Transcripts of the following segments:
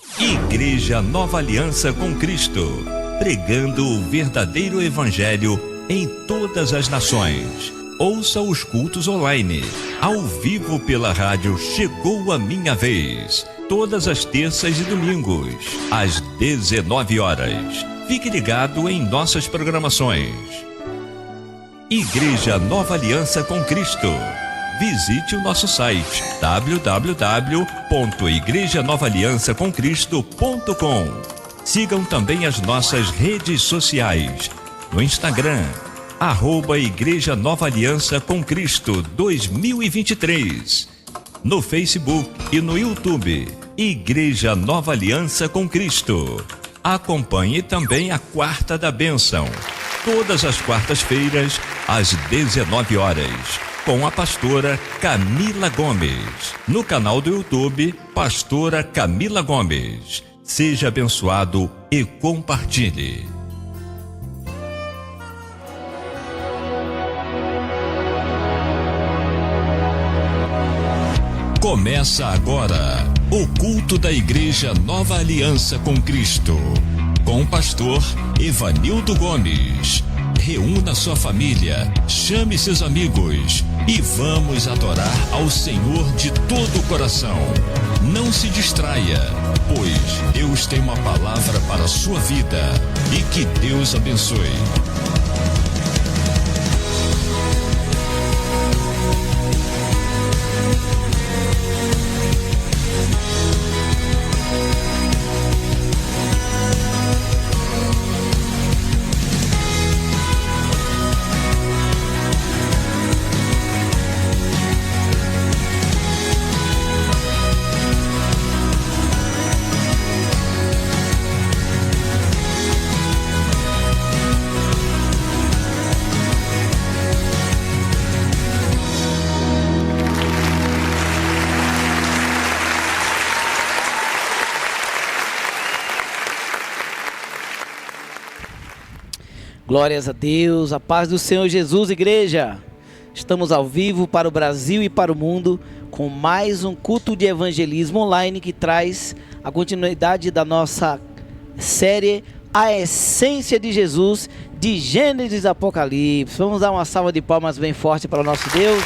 Igreja Nova Aliança com Cristo, pregando o verdadeiro evangelho em todas as nações. Ouça os cultos online, ao vivo pela rádio Chegou a Minha Vez, todas as terças e domingos, às 19 horas. Fique ligado em nossas programações. Igreja Nova Aliança com Cristo. Visite o nosso site www.igrejanovaliançacomcristo.com. Sigam também as nossas redes sociais. No Instagram, @Igreja Nova Aliança com Cristo 2023. No Facebook e no YouTube, Igreja Nova Aliança com Cristo. Acompanhe também a Quarta da Bênção, todas as quartas-feiras, às 19 horas, com a pastora Camila Gomes. No canal do YouTube, Pastora Camila Gomes. Seja abençoado e compartilhe. Começa agora o culto da Igreja Nova Aliança com Cristo, com o pastor Evanildo Gomes. Reúna sua família, chame seus amigos e vamos adorar ao Senhor de todo o coração. Não se distraia, pois Deus tem uma palavra para a sua vida e que Deus abençoe. Glórias a Deus, a paz do Senhor Jesus, igreja. Estamos ao vivo para o Brasil e para o mundo com mais um culto de evangelismo online que traz a continuidade da nossa série A Essência de Jesus, de Gênesis a Apocalipse. Vamos dar uma salva de palmas bem forte para o nosso Deus.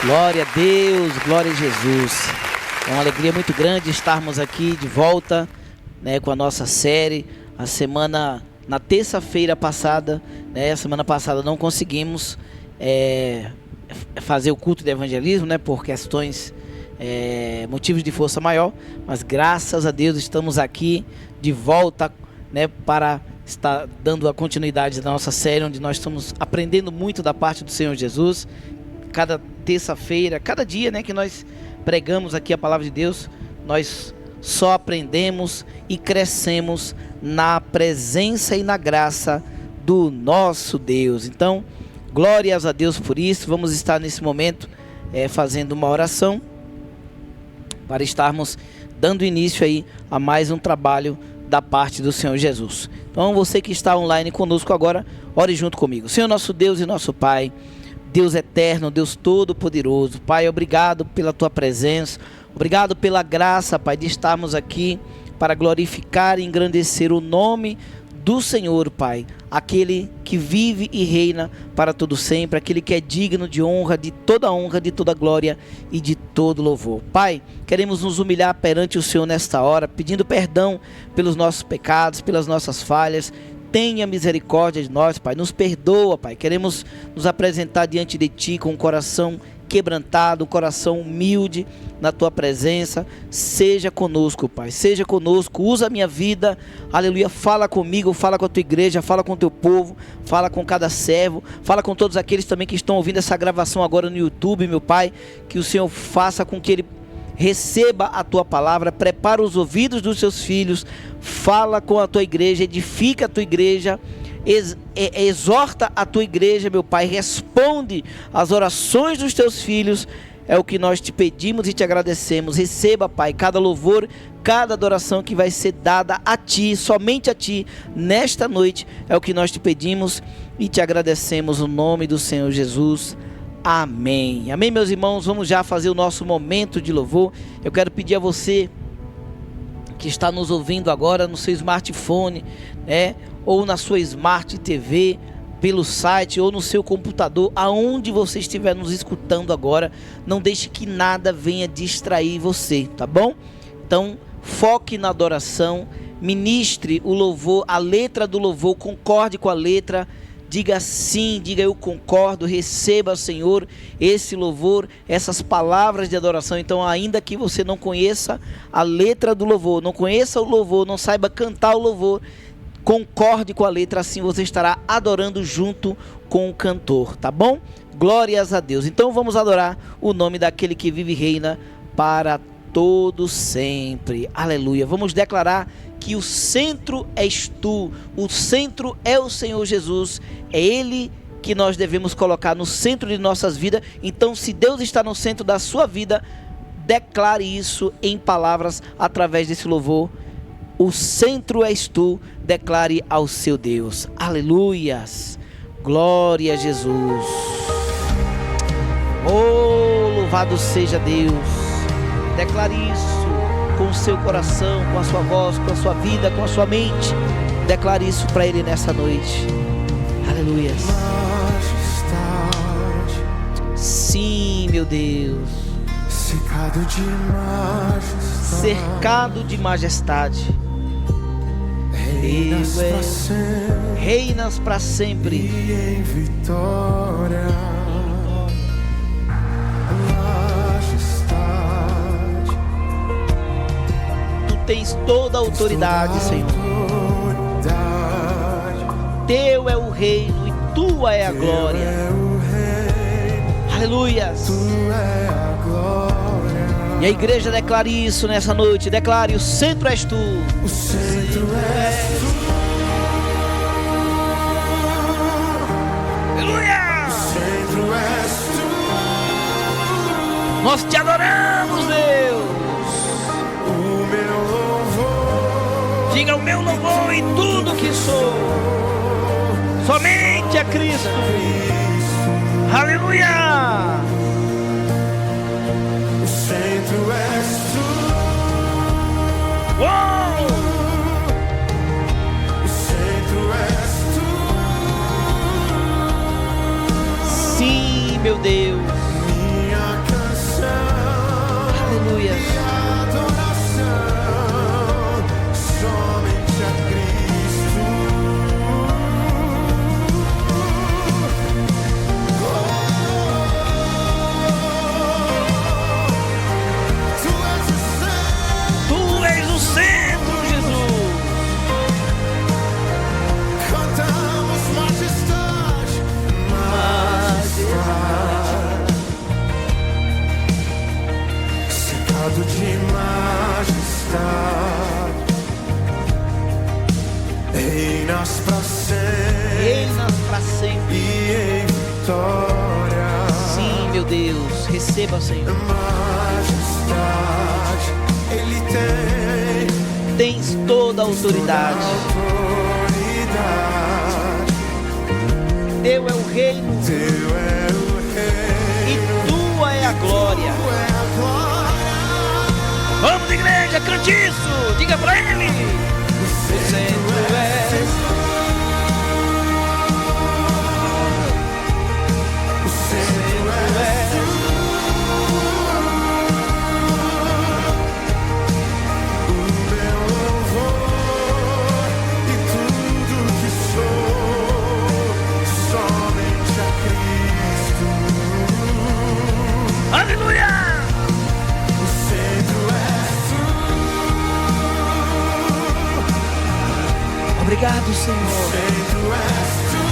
Glória a Deus, glória a Jesus. É uma alegria muito grande estarmos aqui de volta, com a nossa série. Na terça-feira passada, semana passada não conseguimos fazer o culto de evangelismo, por questões, motivos de força maior, mas graças a Deus estamos aqui de volta, para estar dando a continuidade da nossa série, onde nós estamos aprendendo muito da parte do Senhor Jesus. Cada terça-feira, cada dia, que nós pregamos aqui a palavra de Deus, nós só aprendemos e crescemos na presença e na graça do nosso Deus. Então, glórias a Deus por isso. Vamos estar nesse momento fazendo uma oração para estarmos dando início aí a mais um trabalho da parte do Senhor Jesus. Então, você que está online conosco agora, ore junto comigo. Senhor nosso Deus e nosso Pai, Deus eterno, Deus todo-poderoso, Pai, obrigado pela Tua presença, obrigado pela graça, Pai, de estarmos aqui para glorificar e engrandecer o nome do Senhor, Pai, aquele que vive e reina para todo sempre, aquele que é digno de honra, de toda glória e de todo louvor. Pai, queremos nos humilhar perante o Senhor nesta hora, pedindo perdão pelos nossos pecados, pelas nossas falhas. Tenha misericórdia de nós, Pai, nos perdoa, Pai. Queremos nos apresentar diante de Ti com um coração quebrantado, um coração humilde na Tua presença. Seja conosco, Pai, seja conosco, usa a minha vida, aleluia, fala comigo, fala com a Tua igreja, fala com o Teu povo, fala com cada servo, fala com todos aqueles também que estão ouvindo essa gravação agora no YouTube, meu Pai, que o Senhor faça com que ele receba a Tua palavra, prepara os ouvidos dos Seus filhos, fala com a Tua igreja, edifica a Tua igreja, exorta a Tua igreja, meu Pai, responde às orações dos Teus filhos. É o que nós te pedimos e te agradecemos. Receba, Pai, cada louvor, cada adoração que vai ser dada a Ti, somente a Ti, nesta noite. É o que nós te pedimos e te agradecemos no nome do Senhor Jesus. Amém. Amém, meus irmãos. Vamos já fazer o nosso momento de louvor. Eu quero pedir a você que está nos ouvindo agora no seu smartphone, né, ou na sua Smart TV, pelo site ou no seu computador, aonde você estiver nos escutando agora, não deixe que nada venha distrair você, tá bom? Então, foque na adoração, ministre o louvor, a letra do louvor, concorde com a letra, diga sim, diga eu concordo, receba, Senhor, esse louvor, essas palavras de adoração. Então, ainda que você não conheça a letra do louvor, não conheça o louvor, não saiba cantar o louvor, concorde com a letra, assim você estará adorando junto com o cantor, tá bom? Glórias a Deus. Então vamos adorar o nome daquele que vive e reina para todo sempre. Aleluia. Vamos declarar que o centro és tu, o centro é o Senhor Jesus, é Ele que nós devemos colocar no centro de nossas vidas. Então, se Deus está no centro da sua vida, declare isso em palavras através desse louvor. O centro és tu, declare ao seu Deus. Aleluias. Glória a Jesus. Oh, louvado seja Deus. Declare isso com o seu coração, com a sua voz, com a sua vida, com a sua mente. Declare isso para Ele nessa noite. Aleluias. Sim, meu Deus. Cercado de majestade. Reinas para sempre. E em vitória, majestade. Tu tens toda a autoridade, Senhor. Teu é o reino e tua é a glória. Aleluias. E a igreja declare isso nessa noite. Declare: o centro és tu. O centro és tu. Aleluia. O centro és tu. Nós te adoramos, Deus. O meu louvor. Diga: o meu louvor em tudo que sou. Somente a Cristo. Aleluia. O centro és tu. Uou! O centro és tu. Sim, meu Deus. Minha canção. Aleluia. E adoração. Somente a Cristo. Tu és o centro, Jesus. Cantamos majestade, majestade, cercado de majestade, reinas pra sempre, Reinas para sempre. e em vitória, Sim, meu Deus. Receba, Senhor. majestade, Ele tem Tens toda a autoridade. autoridade. Teu é o reino Teu é o e reino, tua é a glória. tu é a glória. Vamos, igreja, cante isso. Diga pra Ele: o centro és O centro é o meu louvor e tudo que sou, somente a Cristo. aleluia. O centro é tu. Obrigado, O Senhor. centro é tu.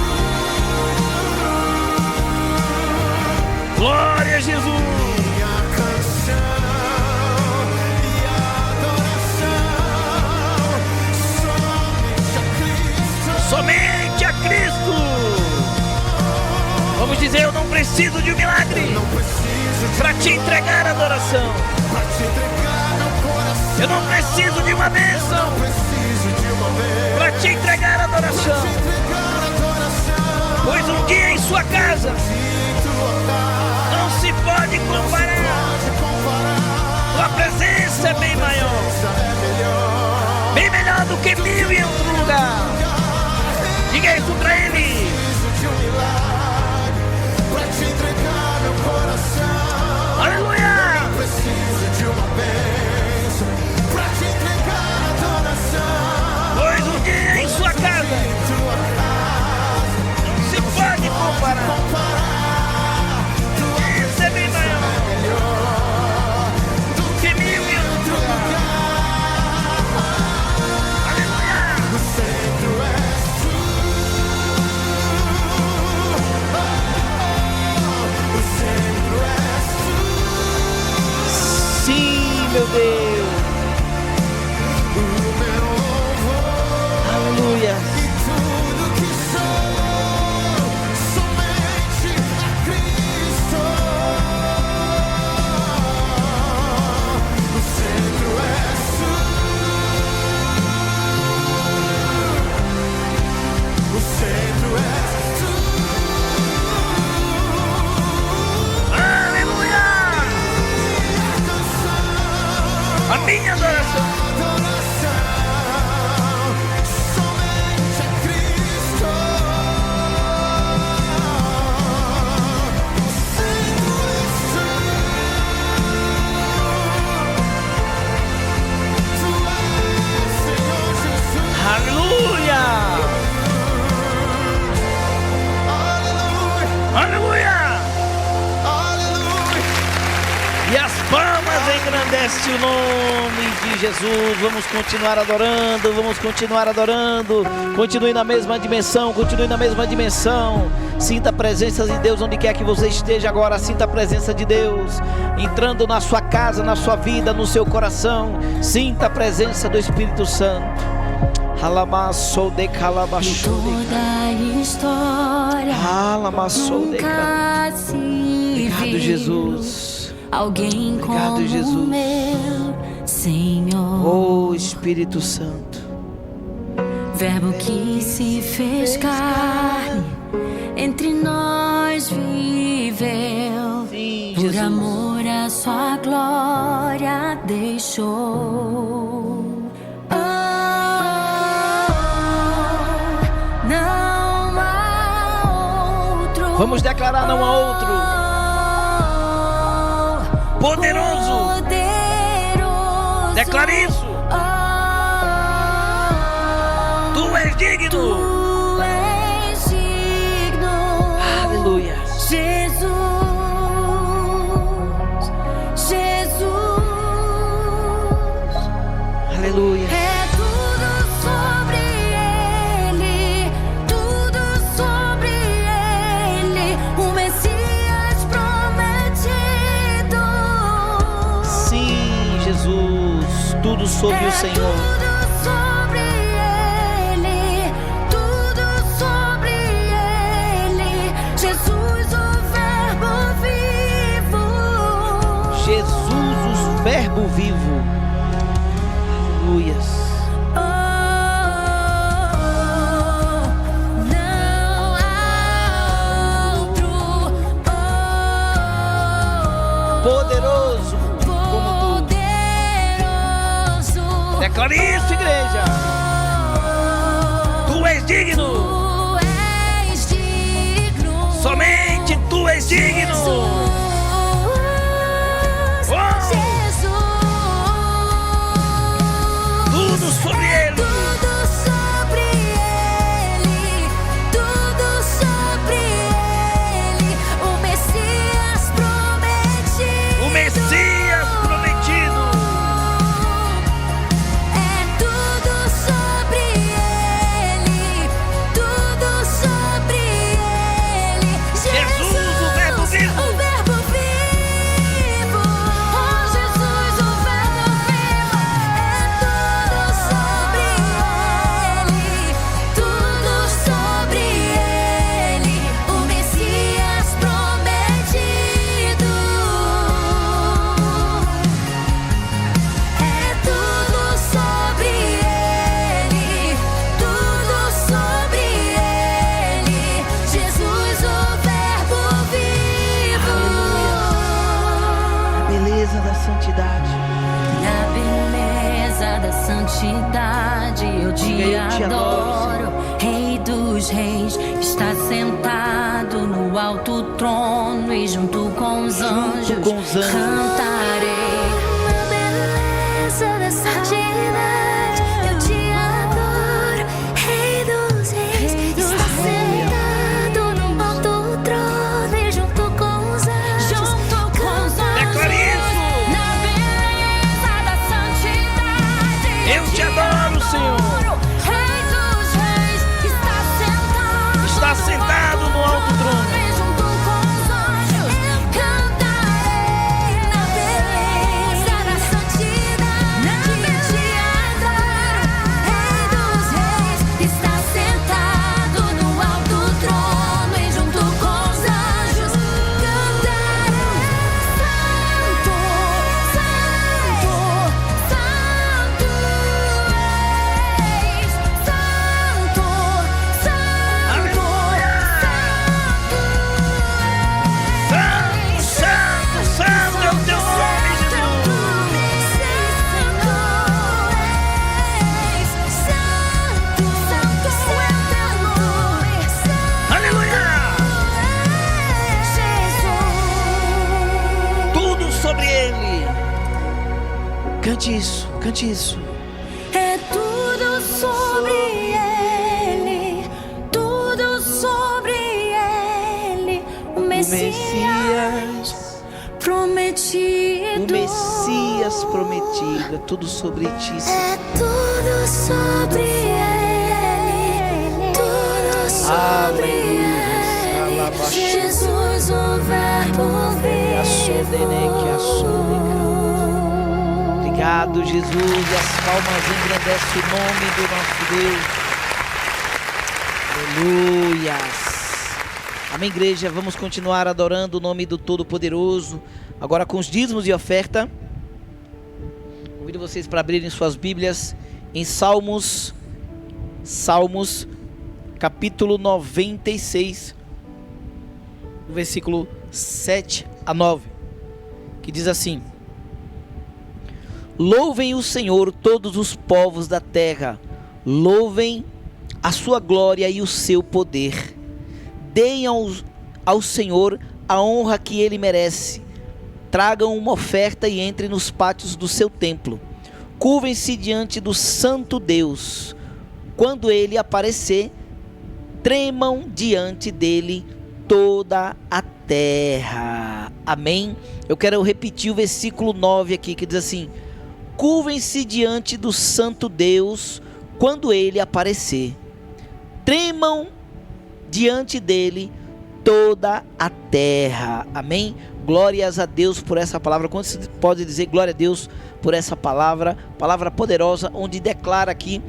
Glória a Jesus. Minha canção e adoração, somente a Cristo. Somente a Cristo. Vamos dizer: eu não preciso de um milagre Não preciso de para te entregar a adoração. pra te entregar meu coração. Eu não preciso de uma bênção Não preciso de uma vez para te entregar a adoração. te entregar adoração. Pois um dia em sua casa Sinto altar. pode comparar. Tua presença é bem maior, bem melhor do que 1000 em outro lugar. Diga isso pra ele. Aleluia. Pois um dia em sua casa não se pode comparar. Isso é bem maior do que 1000 em outro lugar. Aleluia. Sim, meu Deus. Aleluia. A minha adoração somente a Cristo. Aleluia. Aleluia. E as palmas engrandecem o nome de Jesus. Vamos continuar adorando, vamos continuar adorando. Continue na mesma dimensão, continue na mesma dimensão. Sinta a presença de Deus onde quer que você esteja agora. Sinta a presença de Deus entrando na sua casa, na sua vida, no seu coração. Sinta a presença do Espírito Santo. Halamassou de calabachou de toda história. Halamassou de nunca se Obrigado, Jesus. Alguém Obrigado, como Jesus. meu Senhor. Oh Espírito Santo, Verbo que se fez carne, entre nós viveu. sim, Por Jesus. amor a sua glória deixou. Oh, não há outro. Vamos declarar: não há outro poderoso. Declare isso. Tu és digno. Tu és digno. Aleluia. Jesus, Jesus. Aleluia. É tudo sobre Ele, tudo sobre Ele, o Messias prometido. Sim, Jesus, tudo sobre o Senhor. Tudo sobre Ele, tudo sobre Ele, Jesus o Verbo vivo. Jesus, o Verbo vivo. Aleluias. Não há outro Poderoso como poderoso. tu. Declare isso, igreja. Tu és digno. Tu és digno. Somente tu és digno. Tudo sobre Ele. Tudo sobre Ele, tudo sobre Ele, o Messias prometido. O Messias prometido. É tudo sobre Ele, tudo sobre Ele. Jesus, o Verbo vivo. O Verbo santidade. Na beleza da santidade eu te adoro. Rei dos reis está sentado no alto trono e junto com os anjos cantarei. Na beleza da santidade eu te adoro. Rei dos reis está sentado no alto trono e junto com os anjos Declare isso. na beleza da santidade Eu te adoro, Senhor. Rei dos reis está sentado no alto trono. e junto com os anjos eu cantarei. Na beleza da santidade eu te adoro. Rei dos reis está sentado no alto trono e junto com os anjos cantarei. Santo, santo, santo és. Santo, santo, Santo, santo é o teu nome, Aleluia. Tudo sobre ele. Cante isso, cante isso. É tudo sobre ele, tudo sobre ele, o Messias prometido. O Messias prometido, é tudo sobre ti, Senhor. É tudo sobre ele, tudo sobre ele. Jesus, o Verbo vivo. Obrigado, Jesus. E as palmas engrandecem o nome do nosso Deus. Aleluias. Amém, igreja. Vamos continuar adorando o nome do Todo-Poderoso. Agora com os dízimos e oferta. Convido vocês para abrirem suas Bíblias em Salmos capítulo 96, versículo 7 a 9, que diz assim: Louvem o Senhor todos os povos da terra, louvem a sua glória e o seu poder. Deem ao Senhor a honra que ele merece. Tragam uma oferta e entrem nos pátios do seu templo. Curvem-se diante do santo Deus. Quando ele aparecer, tremam diante dele toda a terra. Amém? Eu quero repetir o versículo 9 aqui, que diz assim: Curvem-se diante do santo Deus quando ele aparecer. Tremam diante dele toda a terra. Amém? Glórias a Deus por essa palavra. Quando se pode dizer glória a Deus por essa palavra poderosa, onde declara aqui,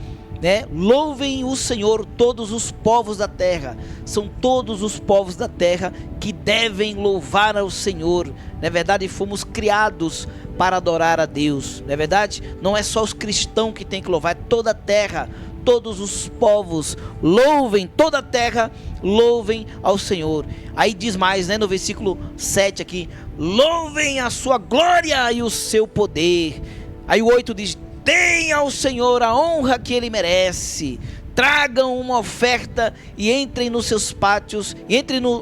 né? Louvem o Senhor todos os povos da terra. São todos os povos da terra que devem louvar ao Senhor. Não é verdade? Fomos criados para adorar a Deus. Não é verdade? Não é só os cristãos que tem que louvar, é toda a terra. Todos os povos louvem, toda a terra louvem ao Senhor. Aí diz mais, né, no versículo 7 aqui: louvem a sua glória e o seu poder. Aí o 8 diz: deem ao Senhor a honra que ele merece. Tragam uma oferta e entrem nos seus pátios,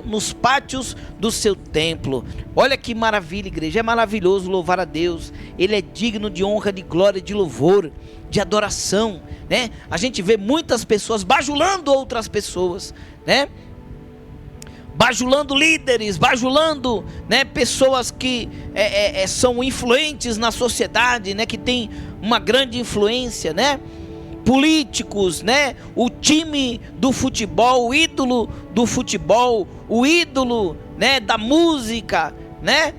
nos pátios do seu templo. Olha que maravilha, igreja. É maravilhoso louvar a Deus. Ele é digno de honra, de glória, de louvor, de adoração, né? A gente vê muitas pessoas bajulando outras pessoas, né? Bajulando líderes, bajulando, né, pessoas que são influentes na sociedade, né, que tem uma grande influência, né? Políticos, né? O time do futebol, o ídolo do futebol, o ídolo, né, da música, né?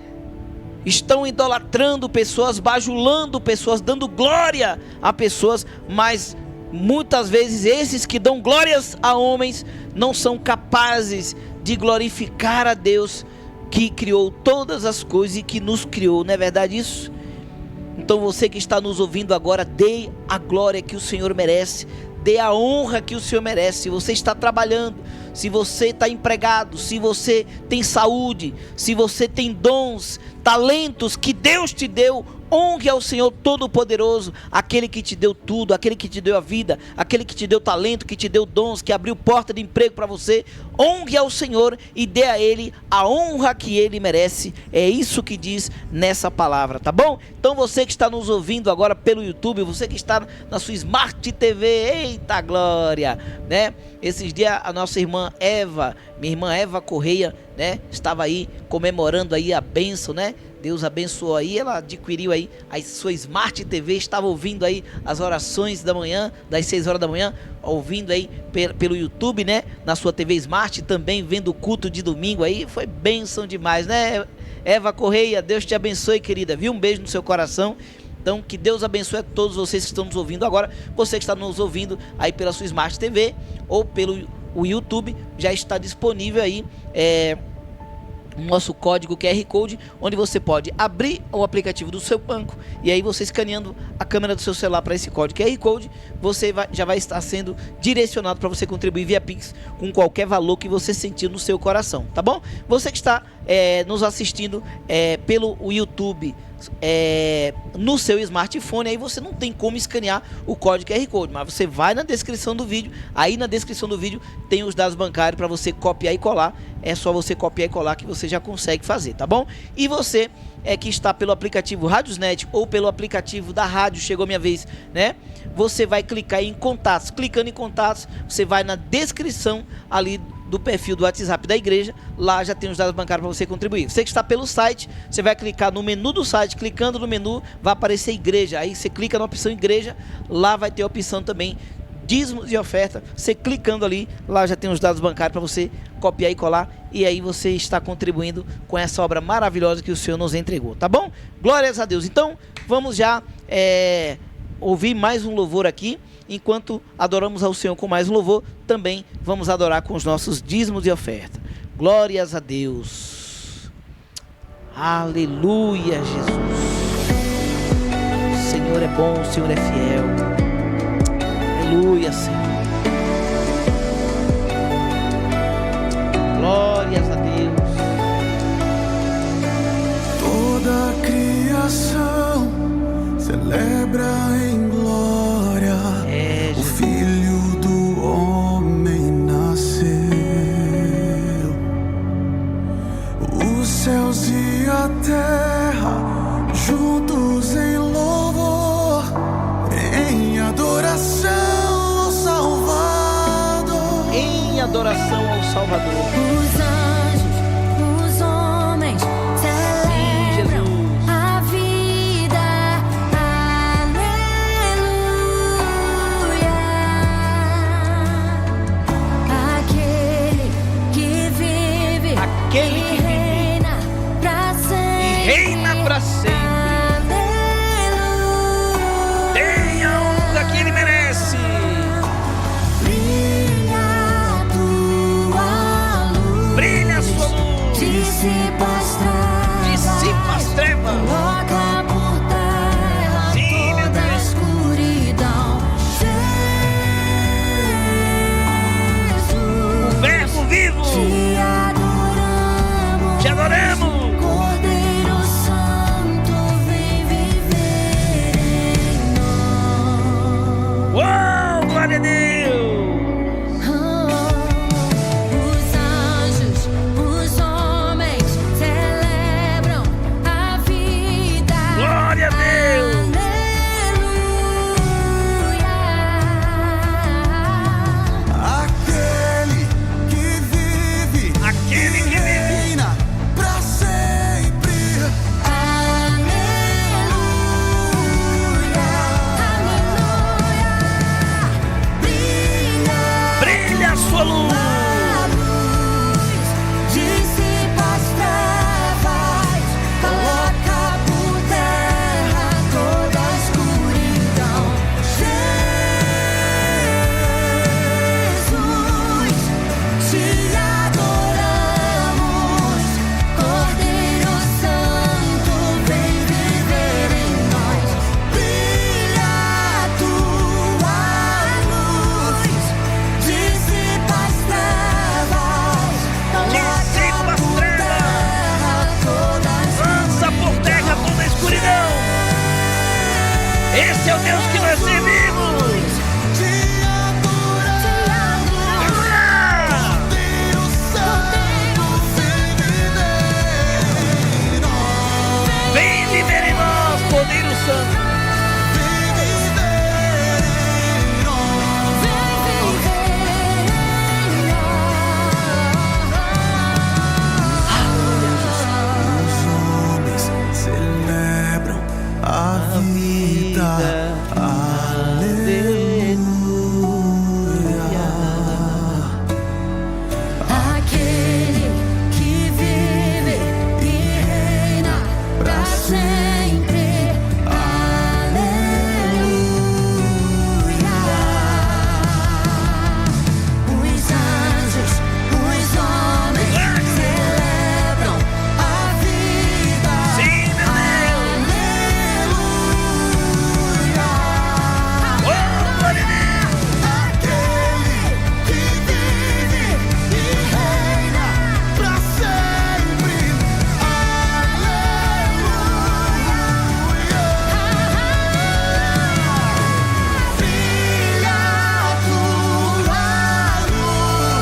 Estão idolatrando pessoas, bajulando pessoas, dando glória a pessoas, mas muitas vezes esses que dão glórias a homens não são capazes de glorificar a Deus que criou todas as coisas e que nos criou. Não é verdade isso? Então você que está nos ouvindo agora, dê a glória que o Senhor merece, dê a honra que o Senhor merece. Se você está trabalhando, se você está empregado, se você tem saúde, se você tem dons, talentos que Deus te deu. Honre ao Senhor Todo-Poderoso, aquele que te deu tudo, aquele que te deu a vida, aquele que te deu talento, que te deu dons, que abriu porta de emprego para você. Honre ao Senhor e dê a Ele a honra que Ele merece. É isso que diz nessa palavra, tá bom? Então você que está nos ouvindo agora pelo YouTube, você que está na sua Smart TV, eita glória, né? Esses dias a nossa irmã Eva, minha irmã Eva Correia, né? Estava aí comemorando aí a bênção, né? Deus abençoou aí, ela adquiriu aí a sua Smart TV, estava ouvindo aí as orações da manhã, das 6 horas da manhã, ouvindo aí pelo YouTube, né? Na sua TV Smart, também vendo o culto de domingo aí, foi bênção demais, né? Eva Correia, Deus te abençoe, querida, viu? Um beijo no seu coração. Então, que Deus abençoe a todos vocês que estão nos ouvindo agora. Você que está nos ouvindo aí pela sua Smart TV ou pelo YouTube, já está disponível aí nosso código QR Code, onde você pode abrir o aplicativo do seu banco e aí você escaneando a câmera do seu celular para esse código QR Code, você já vai estar sendo direcionado para você contribuir via Pix com qualquer valor que você sentir no seu coração, tá bom? Você que está nos assistindo pelo YouTube, no seu smartphone, aí você não tem como escanear o código QR Code, mas você vai na descrição do vídeo, aí na descrição do vídeo tem os dados bancários para você copiar e colar. É só você copiar e colar que você já consegue fazer, tá bom? E você que está pelo aplicativo Radiosnet ou pelo aplicativo da rádio, chegou minha vez, né? Você vai clicar em contatos, clicando em contatos, você vai na descrição ali do perfil do WhatsApp da igreja, lá já tem os dados bancários para você contribuir. Você que está pelo site, você vai clicar no menu do site, clicando no menu, vai aparecer igreja, aí você clica na opção igreja, lá vai ter a opção também dízimos e oferta, você clicando ali, lá já tem os dados bancários para você copiar e colar, e aí você está contribuindo com essa obra maravilhosa que o Senhor nos entregou, tá bom? Glórias a Deus. Então, vamos já ouvir mais um louvor aqui. Enquanto adoramos ao Senhor com mais um louvor, também vamos adorar com os nossos dízimos e oferta. Glórias a Deus. Aleluia, Jesus. O Senhor é bom, o Senhor é fiel. Aleluia, Senhor. Glórias a Deus. Toda a criação celebra em glória. O Filho do Homem nasceu. Os céus e a terra juntos em louvor, em adoração ao Salvador. Em adoração ao Salvador. Os anjos, os homens celebram a vida. Aleluia. Aquele que vive e reina pra sempre. Reina pra sempre. Tenha a honra que Ele merece. Brilha a tua luz. Esse é o Deus que nós servimos. Vem viver em nós, Cordeiro Santo. A vida, aleluia. Aquele que vive e reina pra sempre, aleluia. Os anjos, os homens celebram a vida. Sim, meu Deus.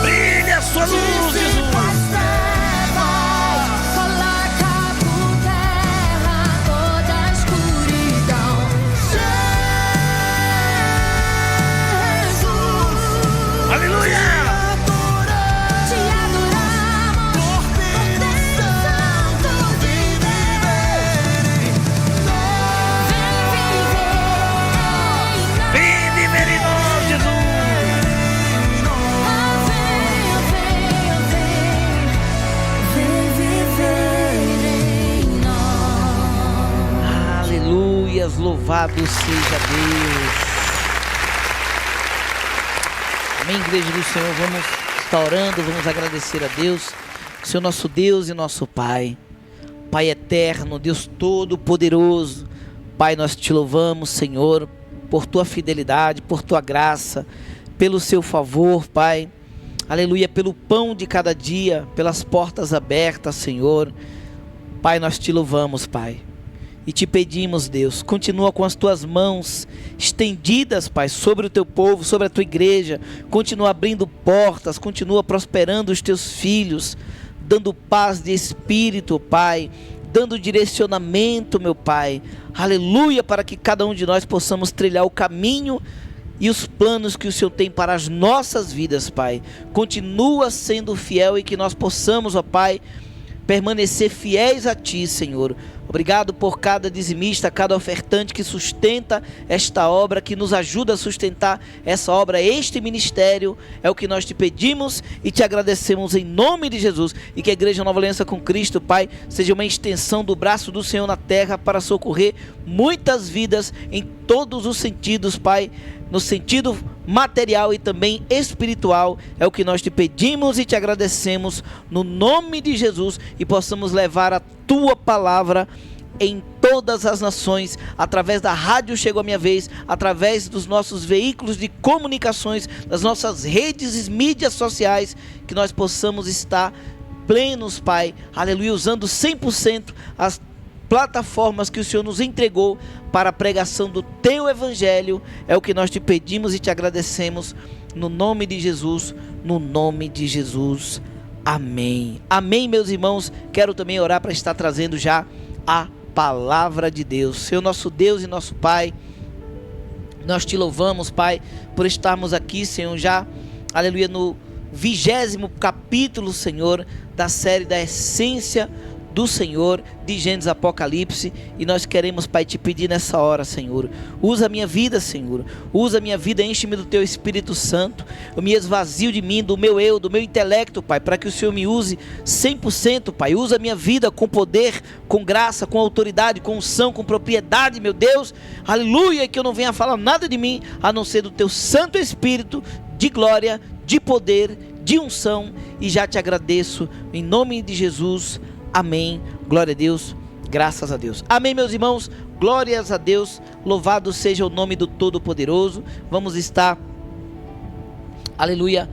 Brilha a sua luz, Jesus. Coloca por terra toda a escuridão. Jesus, Aleluia. te adoramos, Cordeiro Santo, vem viver em nós. Vem viver em nós, Jesus. Vem viver em nós. Aleluias, louvado seja Deus. Amém, igreja do Senhor. Vamos estar orando, vamos agradecer a Deus, Senhor nosso Deus e nosso Pai. Pai eterno, Deus todo-poderoso. Pai, nós te louvamos, Senhor, por tua fidelidade, por tua graça, pelo seu favor, Pai. Aleluia, pelo pão de cada dia, pelas portas abertas, Senhor. Pai, nós te louvamos, Pai. E te pedimos, Deus, continua com as tuas mãos estendidas, Pai, sobre o teu povo, sobre a tua igreja. Continua abrindo portas, continua prosperando os teus filhos, dando paz de espírito, Pai, dando direcionamento, meu Pai. Aleluia, para que cada um de nós possamos trilhar o caminho e os planos que o Senhor tem para as nossas vidas, Pai. Continua sendo fiel e que nós possamos, ó Pai, permanecer fiéis a Ti, Senhor. Obrigado por cada dizimista, cada ofertante que sustenta esta obra, que nos ajuda a sustentar essa obra, este ministério. É o que nós te pedimos e te agradecemos em nome de Jesus. E que a Igreja Nova Aliança com Cristo, Pai, seja uma extensão do braço do Senhor na terra para socorrer muitas vidas em todos os sentidos, Pai. No sentido material e também espiritual. É o que nós te pedimos e te agradecemos no nome de Jesus, e possamos levar a tua palavra em todas as nações, através da rádio Chegou a Minha Vez, através dos nossos veículos de comunicações, das nossas redes e mídias sociais, que nós possamos estar plenos, Pai, aleluia, usando 100% as plataformas que o Senhor nos entregou para a pregação do teu evangelho. É o que nós te pedimos e te agradecemos no nome de Jesus, no nome de Jesus, amém. Amém, meus irmãos. Quero também orar para estar trazendo já a palavra de Deus. Senhor nosso Deus e nosso Pai, nós te louvamos, Pai, por estarmos aqui, Senhor, já, aleluia, no 20º capítulo, Senhor, da série da essência do Senhor, de Gênesis Apocalipse. E nós queremos, Pai, te pedir nessa hora, Senhor, usa a minha vida, Senhor, usa a minha vida, enche-me do teu Espírito Santo. Eu me esvazio de mim, do meu eu, do meu intelecto, Pai, para que o Senhor me use 100%, Pai. Usa a minha vida com poder, com graça, com autoridade, com unção, com propriedade, meu Deus, aleluia. E que eu não venha falar nada de mim, a não ser do teu Santo Espírito, de glória, de poder, de unção. E já te agradeço, em nome de Jesus, amém. Glória a Deus, graças a Deus. Amém, meus irmãos, glórias a Deus, louvado seja o nome do Todo-Poderoso. Vamos estar, aleluia,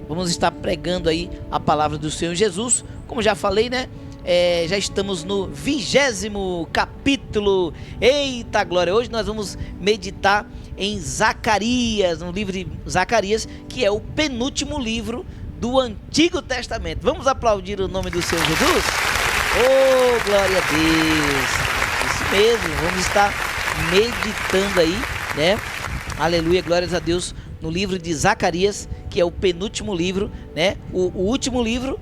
vamos estar pregando aí a palavra do Senhor Jesus. Como já falei, né, Já estamos no 20º capítulo. Eita glória! Hoje nós vamos meditar em Zacarias, no livro de Zacarias, que é o penúltimo livro do Antigo Testamento. Vamos aplaudir o nome do Senhor Jesus? Oh, glória a Deus! Isso mesmo, vamos estar meditando aí, né? Aleluia, glórias a Deus, no livro de Zacarias, que é o penúltimo livro, né? O último livro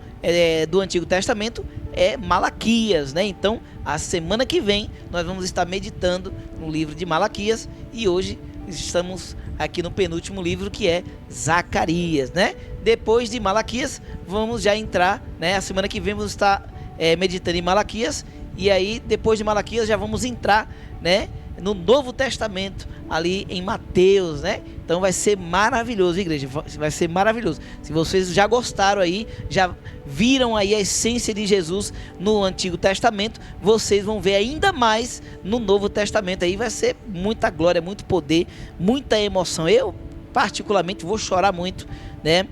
do Antigo Testamento é Malaquias, né? Então, a semana que vem nós vamos estar meditando no livro de Malaquias e hoje estamos aqui no penúltimo livro, que é Zacarias, né? Depois de Malaquias, vamos já entrar, né? A semana que vem vamos estar meditando em Malaquias e aí depois de Malaquias já vamos entrar, né, no Novo Testamento, ali em Mateus, né? Então vai ser maravilhoso, igreja, vai ser maravilhoso. Se vocês já gostaram aí, já viram aí a essência de Jesus no Antigo Testamento, vocês vão ver ainda mais no Novo Testamento. Aí vai ser muita glória, muito poder, muita emoção. Eu particularmente vou chorar muito, né?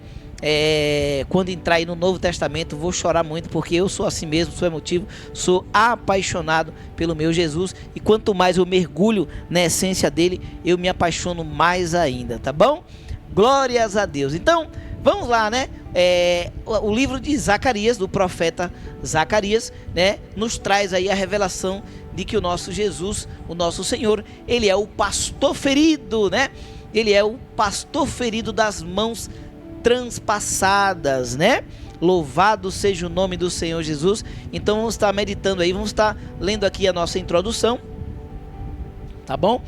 Quando entrar aí no Novo Testamento, vou chorar muito, porque eu sou assim mesmo, sou emotivo, sou apaixonado pelo meu Jesus, e quanto mais eu mergulho na essência dele, eu me apaixono mais ainda, tá bom? Glórias a Deus. Então, vamos lá, né? O livro de Zacarias, do profeta Zacarias, né, nos traz aí a revelação de que o nosso Jesus, o nosso Senhor, ele é o pastor ferido, né? Ele é o pastor ferido das mãos transpassadas, né? Louvado seja o nome do Senhor Jesus. Então vamos estar meditando aí, vamos estar lendo aqui a nossa introdução, tá bom?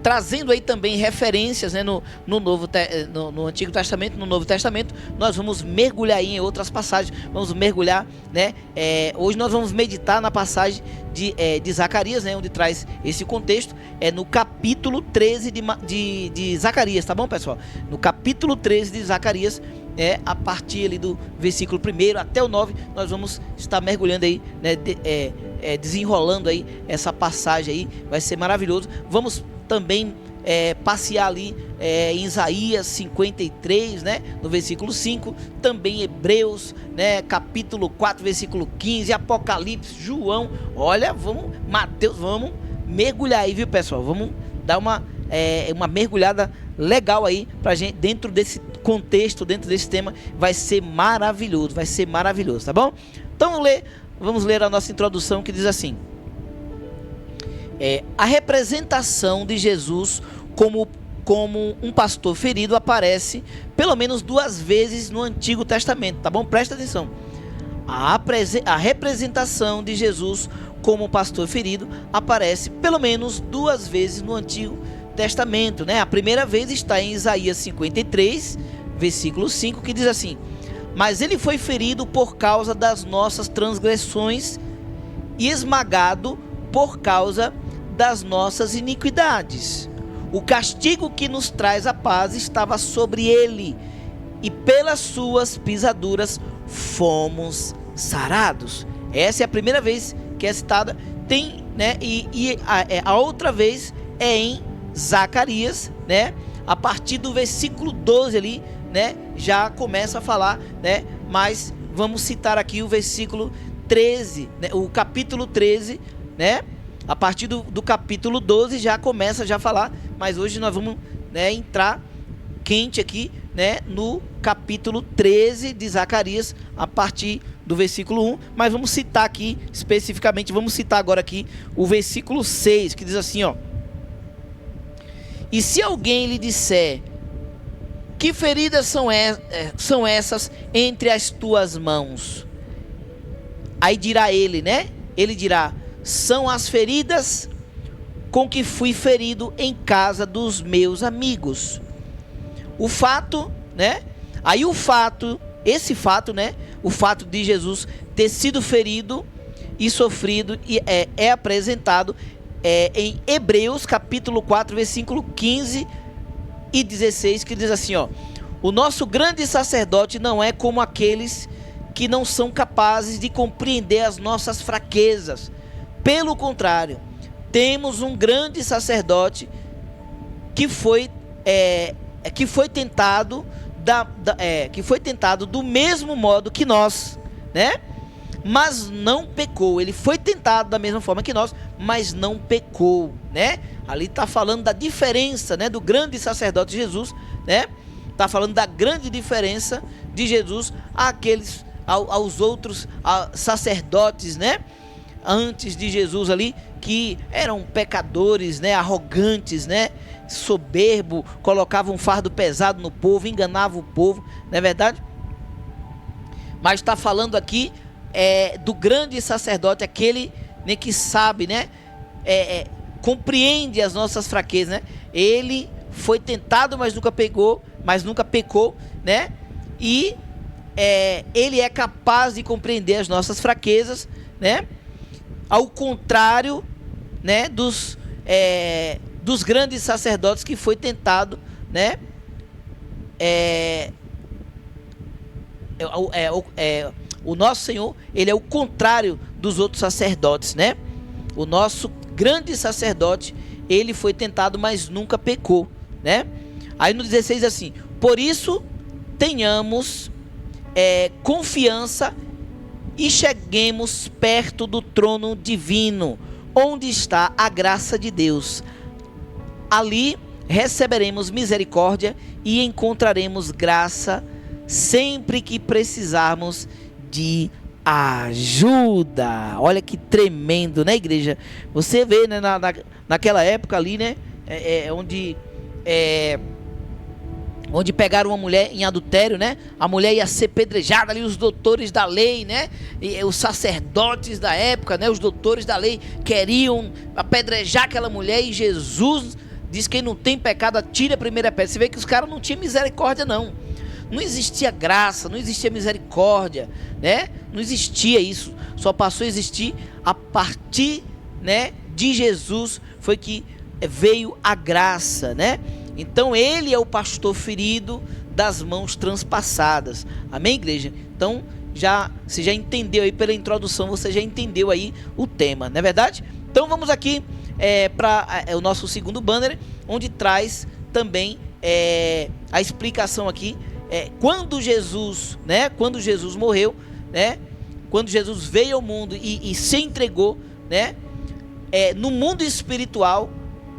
Trazendo aí também referências, né, no Antigo Testamento, no Novo Testamento. Nós vamos mergulhar aí em outras passagens, vamos mergulhar, né? Hoje nós vamos meditar na passagem de Zacarias, né, onde traz esse contexto, no capítulo 13 de Zacarias, tá bom, pessoal? No capítulo 13 de Zacarias, a partir ali do versículo 1 até o 9, nós vamos estar mergulhando aí, né, desenrolando aí essa passagem aí, vai ser maravilhoso. Vamos também passear ali em Isaías 53, né, no versículo 5, também Hebreus, né, capítulo 4, versículo 15, Apocalipse, João, olha, Mateus, vamos mergulhar aí, viu, pessoal? Vamos dar uma mergulhada legal aí pra gente, dentro desse contexto, dentro desse tema, vai ser maravilhoso, tá bom? Então vamos ler a nossa introdução, que diz assim: a representação de Jesus como um pastor ferido aparece pelo menos 2 vezes no Antigo Testamento, tá bom? Presta atenção. A representação de Jesus como um pastor ferido aparece pelo menos 2 vezes no Antigo Testamento, né? A primeira vez está em Isaías 53, versículo 5, que diz assim: mas ele foi ferido por causa das nossas transgressões e esmagado por causa das nossas iniquidades. O castigo que nos traz a paz estava sobre ele, e pelas suas pisaduras fomos sarados. Essa é a primeira vez que é citada. Tem, né? A outra vez é em Zacarias, né? A partir do versículo 12 ali, né? Já começa a falar, né? Mas vamos citar aqui o versículo 13, né? O capítulo 13, né? A partir do capítulo 12 já começa a falar, mas hoje nós vamos, né, entrar quente aqui, né, no capítulo 13 de Zacarias, a partir do versículo 1, mas vamos citar aqui especificamente, vamos citar agora aqui o versículo 6, que diz assim, ó: e se alguém lhe disser, que feridas são essas entre as tuas mãos? Aí dirá ele, né? Ele dirá: são as feridas com que fui ferido em casa dos meus amigos. O fato, né? Aí esse fato, né? O fato de Jesus ter sido ferido e sofrido é apresentado em Hebreus capítulo 4, versículo 15 e 16, que diz assim, ó: o nosso grande sacerdote não é como aqueles que não são capazes de compreender as nossas fraquezas. Pelo contrário, temos um grande sacerdote que foi tentado do mesmo modo que nós, né? mas não pecou. Ele foi tentado da mesma forma que nós, mas não pecou, né? Ali está falando da diferença, né, do grande sacerdote Jesus, né? Está falando da grande diferença de Jesus aos outros sacerdotes, né? Antes de Jesus ali, que eram pecadores, né? Arrogantes, né? Soberbo, colocavam um fardo pesado no povo, enganavam o povo, não é verdade? Mas está falando aqui do grande sacerdote, aquele, né, que sabe, né? Compreende as nossas fraquezas, né? Ele foi tentado, mas nunca pecou, né? E ele é capaz de compreender as nossas fraquezas, né? Ao contrário, né, dos grandes sacerdotes que foi tentado, né? O nosso Senhor, ele é o contrário dos outros sacerdotes, né? O nosso grande sacerdote, ele foi tentado, mas nunca pecou, né? Aí no 16 assim: por isso tenhamos confiança e cheguemos perto do trono divino, onde está a graça de Deus. Ali receberemos misericórdia e encontraremos graça sempre que precisarmos de ajuda. Olha que tremendo, né, igreja? Você vê, né, naquela época ali, né, onde pegaram uma mulher em adultério, né? A mulher ia ser pedrejada ali, os doutores da lei, né? E os sacerdotes da época, né? Os doutores da lei queriam apedrejar aquela mulher, e Jesus diz: quem não tem pecado, atire a primeira pedra. Você vê que os caras não tinham misericórdia, não. Não existia graça, não existia misericórdia, né? Não existia isso. Só passou a existir a partir, né, de Jesus, foi que veio a graça, né? Então ele é o pastor ferido das mãos transpassadas. Amém, igreja? Então você já entendeu aí pela introdução, você já entendeu aí o tema, não é verdade? Então vamos aqui para o nosso segundo banner, onde traz também a explicação aqui. Quando Jesus, né? Quando Jesus morreu, né? Quando Jesus veio ao mundo e se entregou, né? No mundo espiritual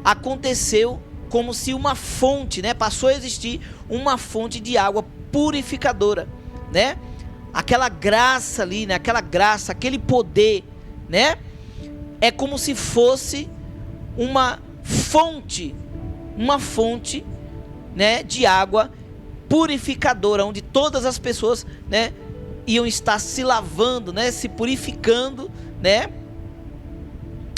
aconteceu como se uma fonte, né? Passou a existir uma fonte de água purificadora, né? Aquela graça ali, né? Aquela graça, aquele poder, né? É como se fosse uma fonte, né, de água purificadora, onde todas as pessoas, né, iam estar se lavando, né, se purificando, né?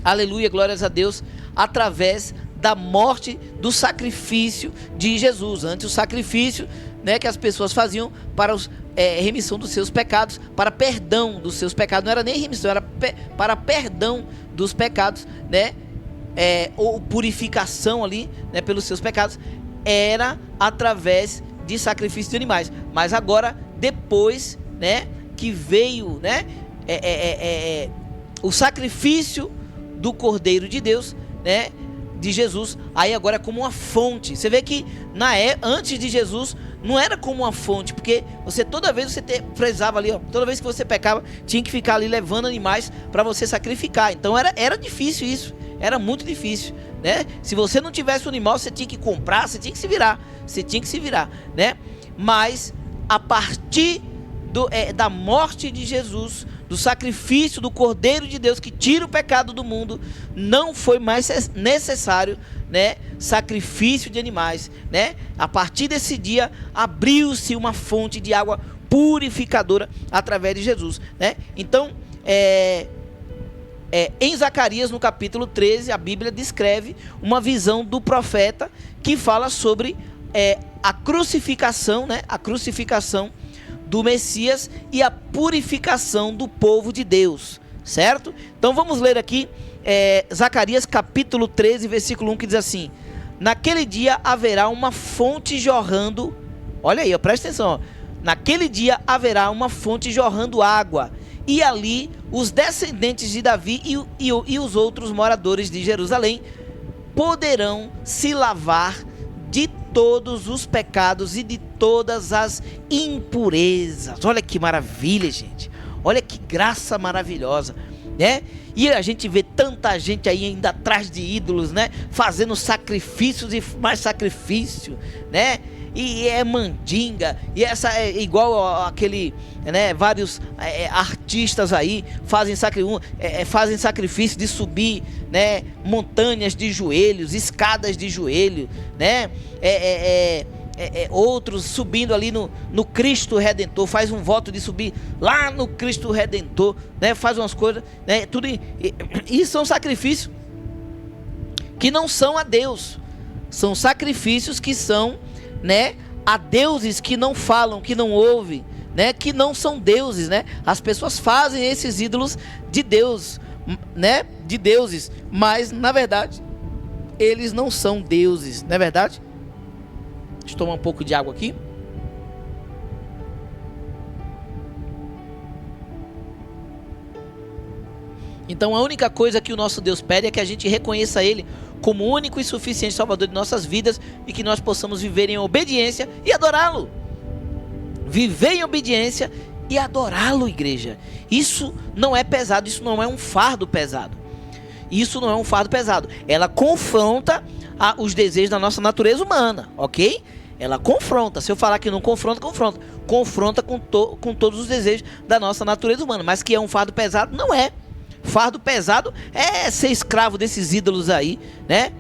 Aleluia, glórias a Deus, através da morte, do sacrifício de Jesus. Antes o sacrifício, né, que as pessoas faziam para remissão dos seus pecados, para perdão dos seus pecados, não era nem remissão, era para perdão dos pecados, né, ou purificação ali, né, pelos seus pecados, era através de sacrifício de animais. Mas agora, depois, né, que veio, né, o sacrifício do Cordeiro de Deus, né, de Jesus, aí agora é como uma fonte. Você vê que antes de Jesus não era como uma fonte, porque toda vez você precisava ali, ó, toda vez que você pecava, tinha que ficar ali levando animais para você sacrificar. Então era difícil isso, era muito difícil, né? Se você não tivesse um animal, você tinha que comprar, você tinha que se virar, né? Mas a partir da morte de Jesus, do sacrifício do Cordeiro de Deus que tira o pecado do mundo, não foi mais necessário, né, sacrifício de animais, né? A partir desse dia abriu-se uma fonte de água purificadora através de Jesus, né? Então, em Zacarias, no capítulo 13, a Bíblia descreve uma visão do profeta que fala sobre a crucificação, né? A crucificação do Messias e a purificação do povo de Deus, certo? Então vamos ler aqui Zacarias capítulo 13, versículo 1, que diz assim: naquele dia haverá uma fonte jorrando, olha aí, presta atenção, ó. Naquele dia haverá uma fonte jorrando água, e ali os descendentes de Davi e os outros moradores de Jerusalém poderão se lavar de todos os pecados e de todas as impurezas. Olha que maravilha, gente. Olha que graça maravilhosa, né? E a gente vê tanta gente aí ainda atrás de ídolos, né? Fazendo sacrifícios e mais sacrifício, né? E é mandinga, e essa é igual aquele, né? Vários artistas aí fazem sacrifício de subir, né? Montanhas de joelhos, escadas de joelho, né? Outros subindo ali no Cristo Redentor, faz um voto de subir lá no Cristo Redentor, né? Faz umas coisas, né? Tudo e são sacrifícios que não são a Deus, são sacrifícios que são, né, a deuses que não falam, que não ouvem, né, que não são deuses, né? As pessoas fazem esses ídolos de Deus, né, de deuses, mas na verdade eles não são deuses, não é verdade? Deixa eu tomar um pouco de água aqui. Então a única coisa que o nosso Deus pede é que a gente reconheça Ele como o único e suficiente Salvador de nossas vidas e que nós possamos viver em obediência e adorá-lo. Viver em obediência e adorá-lo, igreja. Isso não é pesado, isso não é um fardo pesado. Isso não é um fardo pesado. Ela confronta os desejos da nossa natureza humana, ok? Ela confronta. Se eu falar que não confronta, confronta. Confronta com todos os desejos da nossa natureza humana. Mas que é um fardo pesado, não é. Fardo pesado é ser escravo desses ídolos aí, né?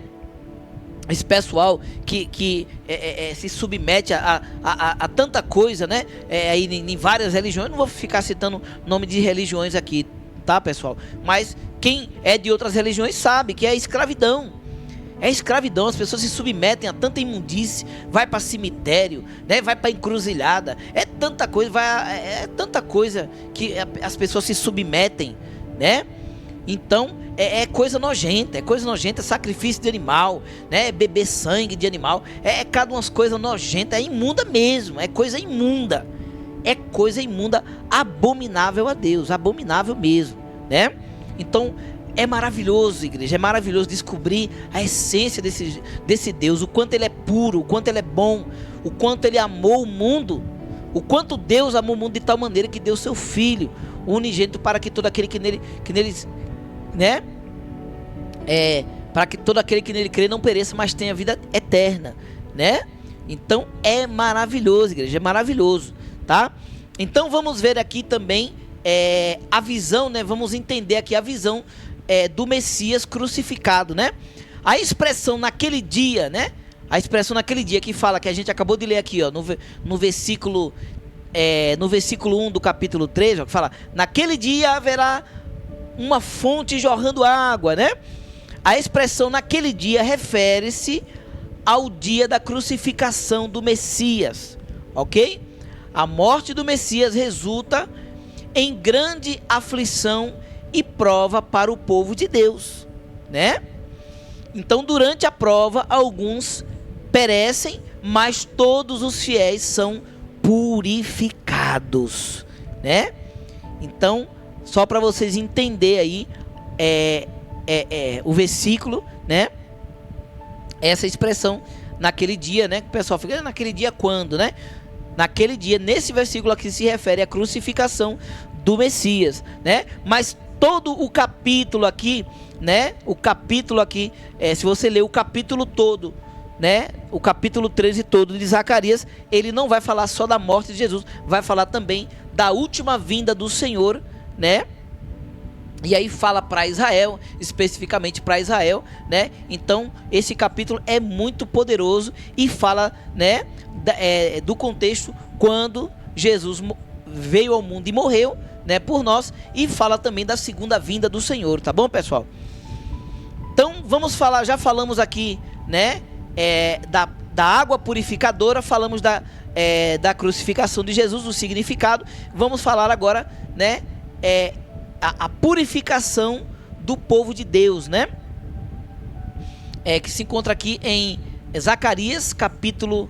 Esse pessoal que se submete a tanta coisa, né? Aí em várias religiões. Não vou ficar citando nome de religiões aqui, tá, pessoal? Mas quem é de outras religiões sabe que é escravidão. É escravidão, as pessoas se submetem a tanta imundície, vai para cemitério, né? Vai para encruzilhada, é tanta coisa que as pessoas se submetem, né? Então é coisa nojenta, é sacrifício de animal, né? Beber sangue de animal, cada umas coisas nojentas, é imunda mesmo, é coisa imunda, abominável a Deus, abominável mesmo, né? Então é maravilhoso, igreja, é maravilhoso descobrir a essência desse Deus, o quanto Ele é puro, o quanto Ele é bom, o quanto Ele amou o mundo, o quanto Deus amou o mundo de tal maneira que deu seu Filho unigênito para que todo aquele que nele né? Para que todo aquele que nele crê não pereça, mas tenha vida eterna, né? Então é maravilhoso, igreja, é maravilhoso, tá? Então vamos ver aqui também a visão, né? Vamos entender aqui a visão do Messias crucificado, né? A expressão naquele dia, né? A expressão naquele dia que fala, que a gente acabou de ler aqui, ó, no versículo 1 do capítulo 3, ó, que fala: naquele dia haverá uma fonte jorrando água, né? A expressão naquele dia refere-se ao dia da crucificação do Messias, ok? A morte do Messias resulta em grande aflição e prova para o povo de Deus, né? Então, durante a prova, alguns perecem, mas todos os fiéis são purificados, né? Então, só para vocês entenderem aí o versículo, né? Essa expressão naquele dia, né? Que o pessoal fica, naquele dia quando, né? Naquele dia, nesse versículo aqui se refere à crucificação do Messias, né? Mas todo o capítulo aqui, né? O capítulo aqui, se você ler o capítulo todo, né? O capítulo 13 todo de Zacarias, ele não vai falar só da morte de Jesus, vai falar também da última vinda do Senhor, né? E aí fala para Israel, especificamente para Israel, né? Então esse capítulo é muito poderoso e fala, né, do contexto quando Jesus veio ao mundo e morreu, né, por nós, e fala também da segunda vinda do Senhor, tá bom, pessoal? Então vamos falar, já falamos aqui, né, da água purificadora, falamos da crucificação de Jesus, o significado. Vamos falar agora, né, a purificação do povo de Deus, né? Que se encontra aqui em Zacarias, capítulo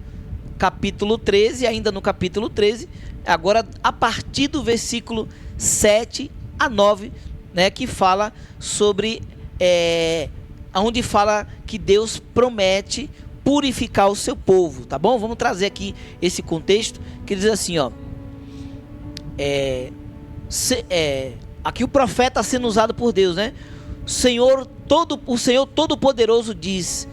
13, ainda no capítulo 13, agora a partir do versículo 7 a 9, né? Que fala sobre, onde fala que Deus promete purificar o seu povo, tá bom? Vamos trazer aqui esse contexto, que diz assim, ó. aqui o profeta sendo usado por Deus, né? O Senhor Todo-Poderoso diz: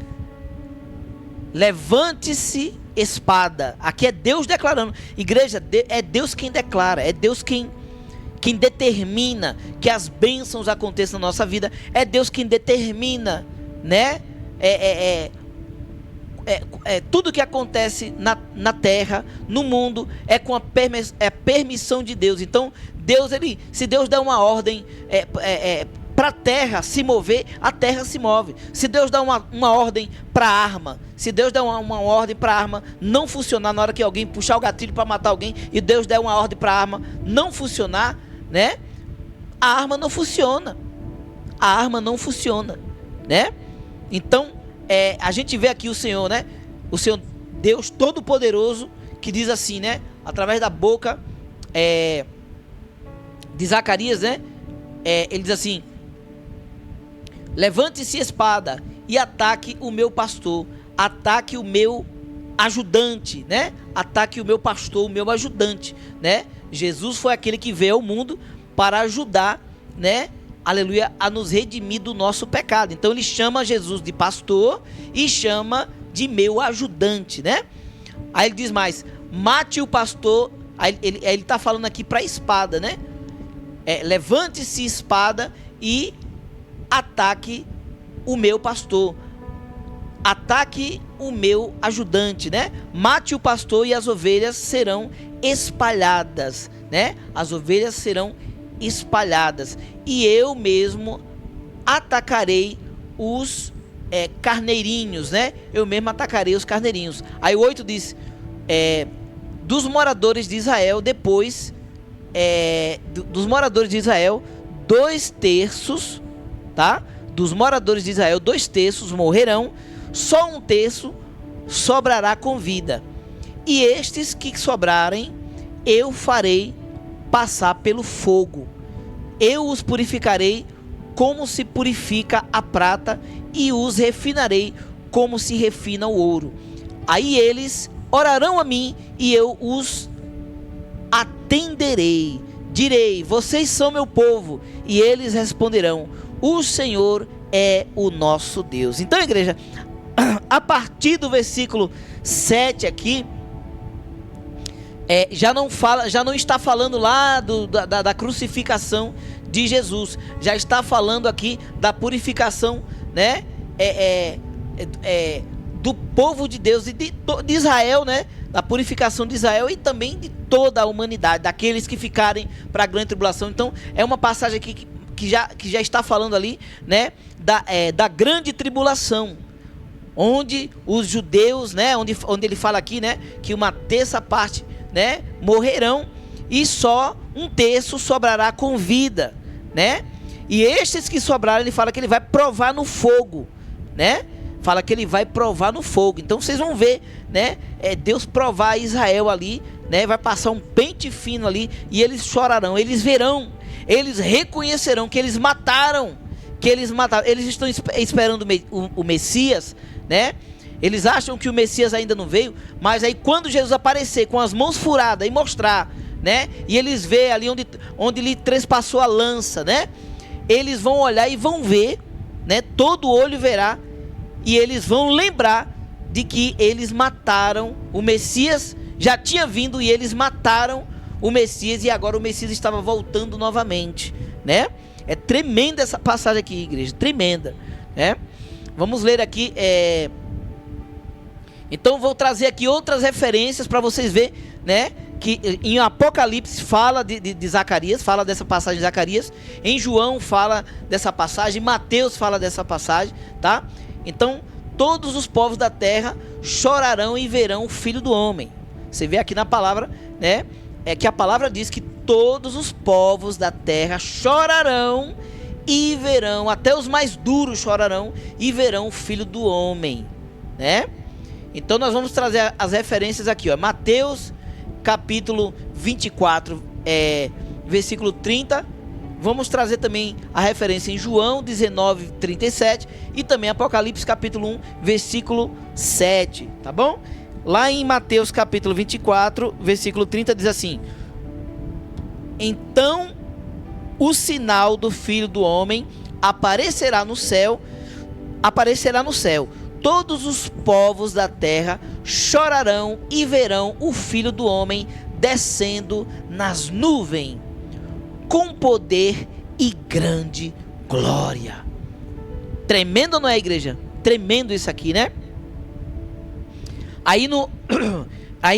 levante-se espada. Aqui é Deus declarando. Igreja, é Deus quem declara, é Deus quem determina que as bênçãos aconteçam na nossa vida. É Deus quem determina, né? Tudo que acontece na terra, no mundo, é com a permissão de Deus. Então, se Deus der uma ordem para a terra se mover, a terra se move. Se Deus dá uma ordem para a arma, se Deus der uma ordem para a arma não funcionar na hora que alguém puxar o gatilho para matar alguém, e Deus der uma ordem para a arma não funcionar, né? A arma não funciona. A arma não funciona, né? Então, a gente vê aqui o Senhor, né? O Senhor Deus Todo-Poderoso, que diz assim, né? Através da boca de Zacarias, né? Ele diz assim: levante-se espada e ataque o meu pastor, ataque o meu ajudante, né? Ataque o meu pastor, o meu ajudante, né? Jesus foi aquele que veio ao mundo para ajudar, né? Aleluia, a nos redimir do nosso pecado. Então ele chama Jesus de pastor e chama de meu ajudante, né? Aí ele diz mais: mate o pastor. Aí ele está falando aqui para a espada, né? Levante-se espada e ataque o meu pastor, ataque o meu ajudante, né? Mate o pastor e as ovelhas serão espalhadas, né? As ovelhas serão espalhadas, e eu mesmo atacarei os carneirinhos, né? Eu mesmo atacarei os carneirinhos. Aí o 8 diz: dos moradores de Israel, depois dos moradores de Israel, 2/3, tá? Dos moradores de Israel, 2/3 morrerão, só 1/3 sobrará com vida. E estes que sobrarem, eu farei passar pelo fogo. Eu os purificarei como se purifica a prata, e os refinarei como se refina o ouro. Aí eles orarão a mim, e eu os atenderei. Direi: vocês são meu povo. E eles responderão: o Senhor é o nosso Deus. Então, igreja, a partir do versículo 7 aqui, já não está falando lá da crucificação de Jesus. Já está falando aqui da purificação, né? Do povo de Deus e de Israel, né? Da purificação de Israel e também de toda a humanidade, daqueles que ficarem para a grande tribulação. Então, é uma passagem aqui que já está falando ali, né? Da grande tribulação, onde os judeus, né? Onde ele fala aqui, né? Que 1/3 parte, né? Morrerão, e só 1/3 sobrará com vida, né? E estes que sobraram, ele fala que ele vai provar no fogo, né? Fala que ele vai provar no fogo. Então vocês vão ver, né? Deus provar Israel ali, né? Vai passar um pente fino ali, e eles chorarão, eles verão, eles reconhecerão que eles mataram, eles estão esperando o Messias, né? Eles acham que o Messias ainda não veio, mas aí quando Jesus aparecer com as mãos furadas e mostrar, né? E eles vê ali onde lhe trespassou a lança, né? Eles vão olhar e vão ver, né? Todo olho verá, e eles vão lembrar de que eles mataram o Messias. Já tinha vindo e eles mataram o Messias, e agora o Messias estava voltando novamente, né? É tremenda essa passagem aqui, igreja, tremenda, né? Vamos ler aqui, então vou trazer aqui outras referências para vocês verem, né? Que em Apocalipse fala de Zacarias, fala dessa passagem de Zacarias. Em João fala dessa passagem, Mateus fala dessa passagem, tá? Então, todos os povos da terra chorarão e verão o Filho do Homem. Você vê aqui na palavra, né? Que a palavra diz que todos os povos da terra chorarão e verão, até os mais duros chorarão e verão o Filho do Homem, né? Então nós vamos trazer as referências aqui, ó. Mateus capítulo 24, versículo 30. Vamos trazer também a referência em João 19, 37 e também Apocalipse capítulo 1, versículo 7, tá bom? Lá em Mateus capítulo 24, versículo 30 diz assim: então o sinal do Filho do Homem aparecerá no céu. Todos os povos da terra chorarão e verão o Filho do Homem descendo nas nuvens, com poder e grande glória. Tremendo, não é, igreja? Tremendo isso aqui, né? Aí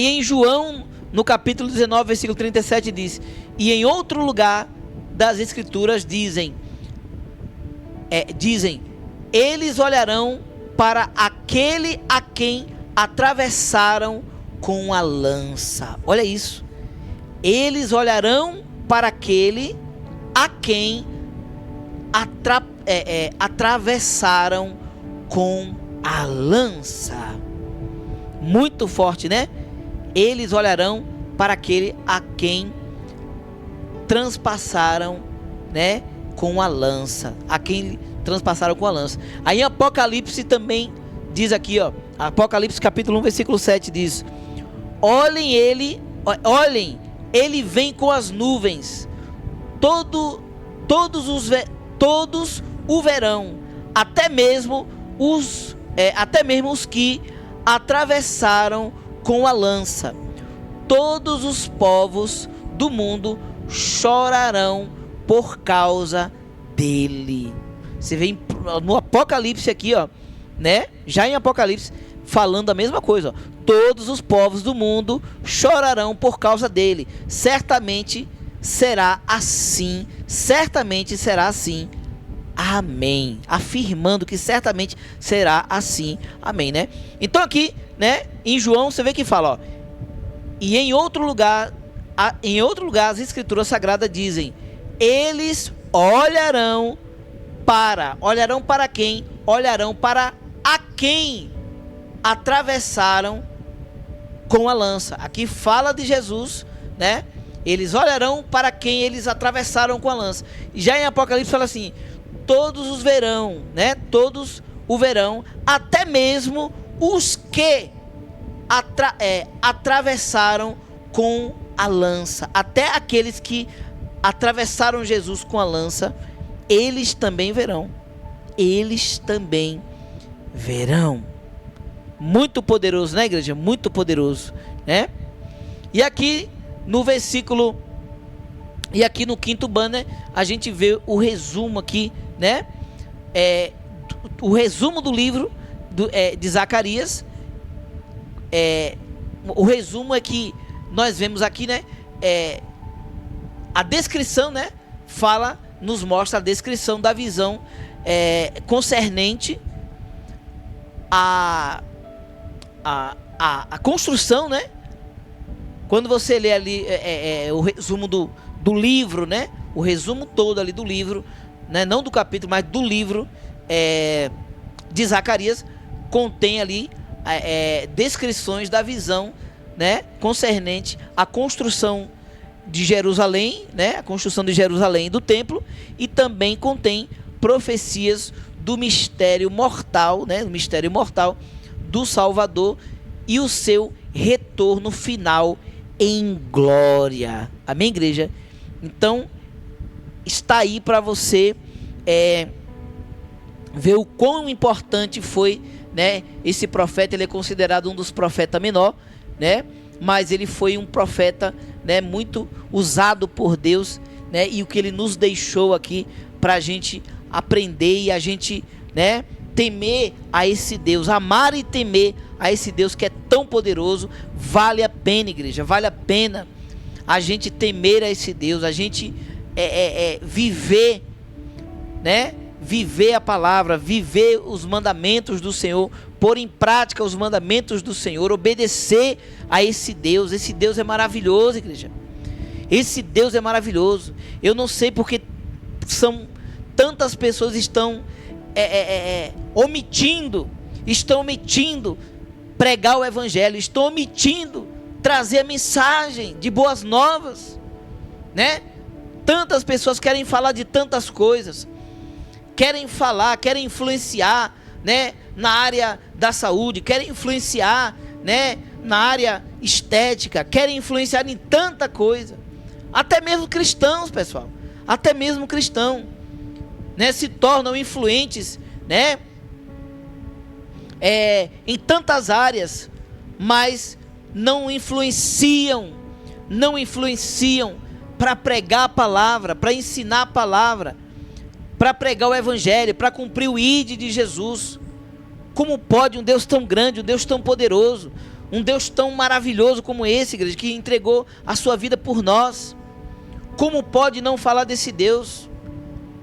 em João, no capítulo 19, versículo 37, diz: e em outro lugar das escrituras dizem, eles olharão para aquele a quem atravessaram com a lança. Olha isso. Eles olharão para aquele a quem atravessaram com a lança. Muito forte, né? Eles olharão para aquele a quem transpassaram, né, com a lança. A quem transpassaram com a lança. Aí em Apocalipse também diz aqui, ó, Apocalipse capítulo 1, versículo 7 diz: olhem, ele vem com as nuvens, todos o verão, até mesmo os que atravessaram com a lança. Todos os povos do mundo chorarão por causa dele. Você vê no Apocalipse aqui, ó, né? Já em Apocalipse falando a mesma coisa, ó. Todos os povos do mundo chorarão por causa dele. Certamente será assim. Certamente será assim. Amém. Afirmando que certamente será assim. Amém, né? Então aqui, né, em João você vê que fala, ó, e em outro lugar as escrituras sagradas dizem: eles olharão para quem? Olharão para a quem atravessaram com a lança. Aqui fala de Jesus, né? Eles olharão para quem eles atravessaram com a lança. E já em Apocalipse fala assim: todos os verão, né? Todos o verão, até mesmo os que atravessaram com a lança. Até aqueles que atravessaram Jesus com a lança, eles também verão. Eles também verão. Muito poderoso, né, igreja? Muito poderoso, né? E aqui no versículo, e aqui no quinto banner, a gente vê o resumo aqui, né? O resumo do livro de Zacarias. O resumo é que nós vemos aqui, né? A descrição, né? Nos mostra a descrição da visão concernente a construção, né? Quando você lê ali o resumo do livro, né? O resumo todo ali do livro, né? Não do capítulo, mas do livro de Zacarias, contém ali descrições da visão, né? Concernente à construção de Jerusalém, né? A construção de Jerusalém e do templo, e também contém profecias do mistério mortal, né? O mistério mortal do Salvador e o seu retorno final em glória. Amém, igreja? Então está aí para você ver o quão importante foi, né? Esse profeta. Ele é considerado um dos profetas menor, né? Mas ele foi um profeta, né, muito usado por Deus, né? E o que ele nos deixou aqui para a gente aprender e a gente, né, temer a esse Deus, amar e temer a esse Deus que é tão poderoso. Vale a pena, igreja, vale a pena a gente temer a esse Deus, a gente viver, né? Viver a palavra, viver os mandamentos do Senhor, pôr em prática os mandamentos do Senhor, obedecer a esse Deus. Esse Deus é maravilhoso, igreja. Esse Deus é maravilhoso. Eu não sei porque tantas pessoas estão omitindo pregar o evangelho, estão omitindo trazer a mensagem de boas novas, né? Tantas pessoas querem falar de tantas coisas, querem falar, querem influenciar, né, na área da saúde, querem influenciar, né, na área estética, querem influenciar em tanta coisa, até mesmo cristãos, pessoal, até mesmo cristão, né, se tornam influentes, né, em tantas áreas, mas não influenciam para pregar a palavra, para ensinar a palavra, para pregar o evangelho, para cumprir o ID de Jesus. Como pode um Deus tão grande, um Deus tão poderoso, um Deus tão maravilhoso como esse, igreja, que entregou a sua vida por nós? Como pode não falar desse Deus?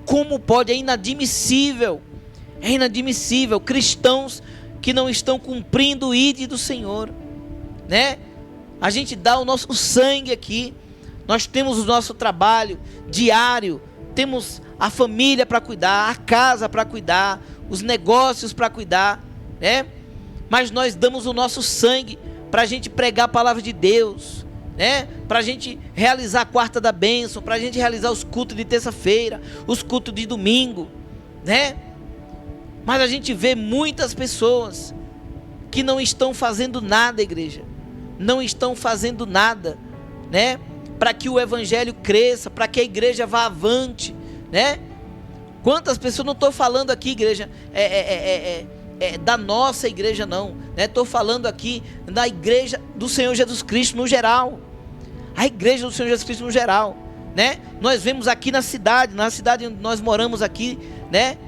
Como pode? É inadmissível. É inadmissível cristãos que não estão cumprindo o ID do Senhor, né? A gente dá o nosso sangue aqui, nós temos o nosso trabalho diário, temos a família para cuidar, a casa para cuidar, os negócios para cuidar, né? Mas nós damos o nosso sangue para a gente pregar a palavra de Deus, né? Para a gente realizar a quarta da bênção, para a gente realizar os cultos de terça-feira, os cultos de domingo, né? Mas a gente vê muitas pessoas que não estão fazendo nada, igreja, não estão fazendo nada, né? Para que o evangelho cresça, para que a igreja vá avante, né? Quantas pessoas, não estou falando aqui, igreja, da nossa igreja não, né? Estou falando aqui da igreja do Senhor Jesus Cristo no geral, a igreja do Senhor Jesus Cristo no geral, né? Nós vemos aqui na cidade onde nós moramos aqui, né?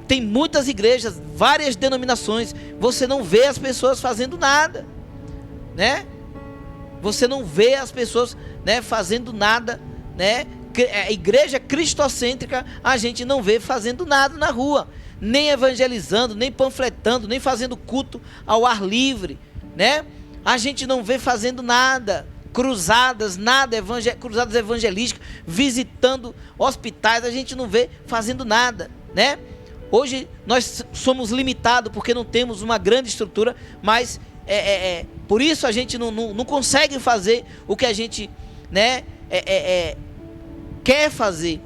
Tem muitas igrejas, várias denominações, você não vê as pessoas fazendo nada, né? Você não vê as pessoas, né, fazendo nada, né? A igreja cristocêntrica, a gente não vê fazendo nada na rua, nem evangelizando, nem panfletando, nem fazendo culto ao ar livre, né? A gente não vê fazendo nada, cruzadas, cruzadas evangelísticas, visitando hospitais, a gente não vê fazendo nada, né? Hoje nós somos limitados porque não temos uma grande estrutura, mas por isso a gente não consegue fazer o que a gente, né, quer fazer.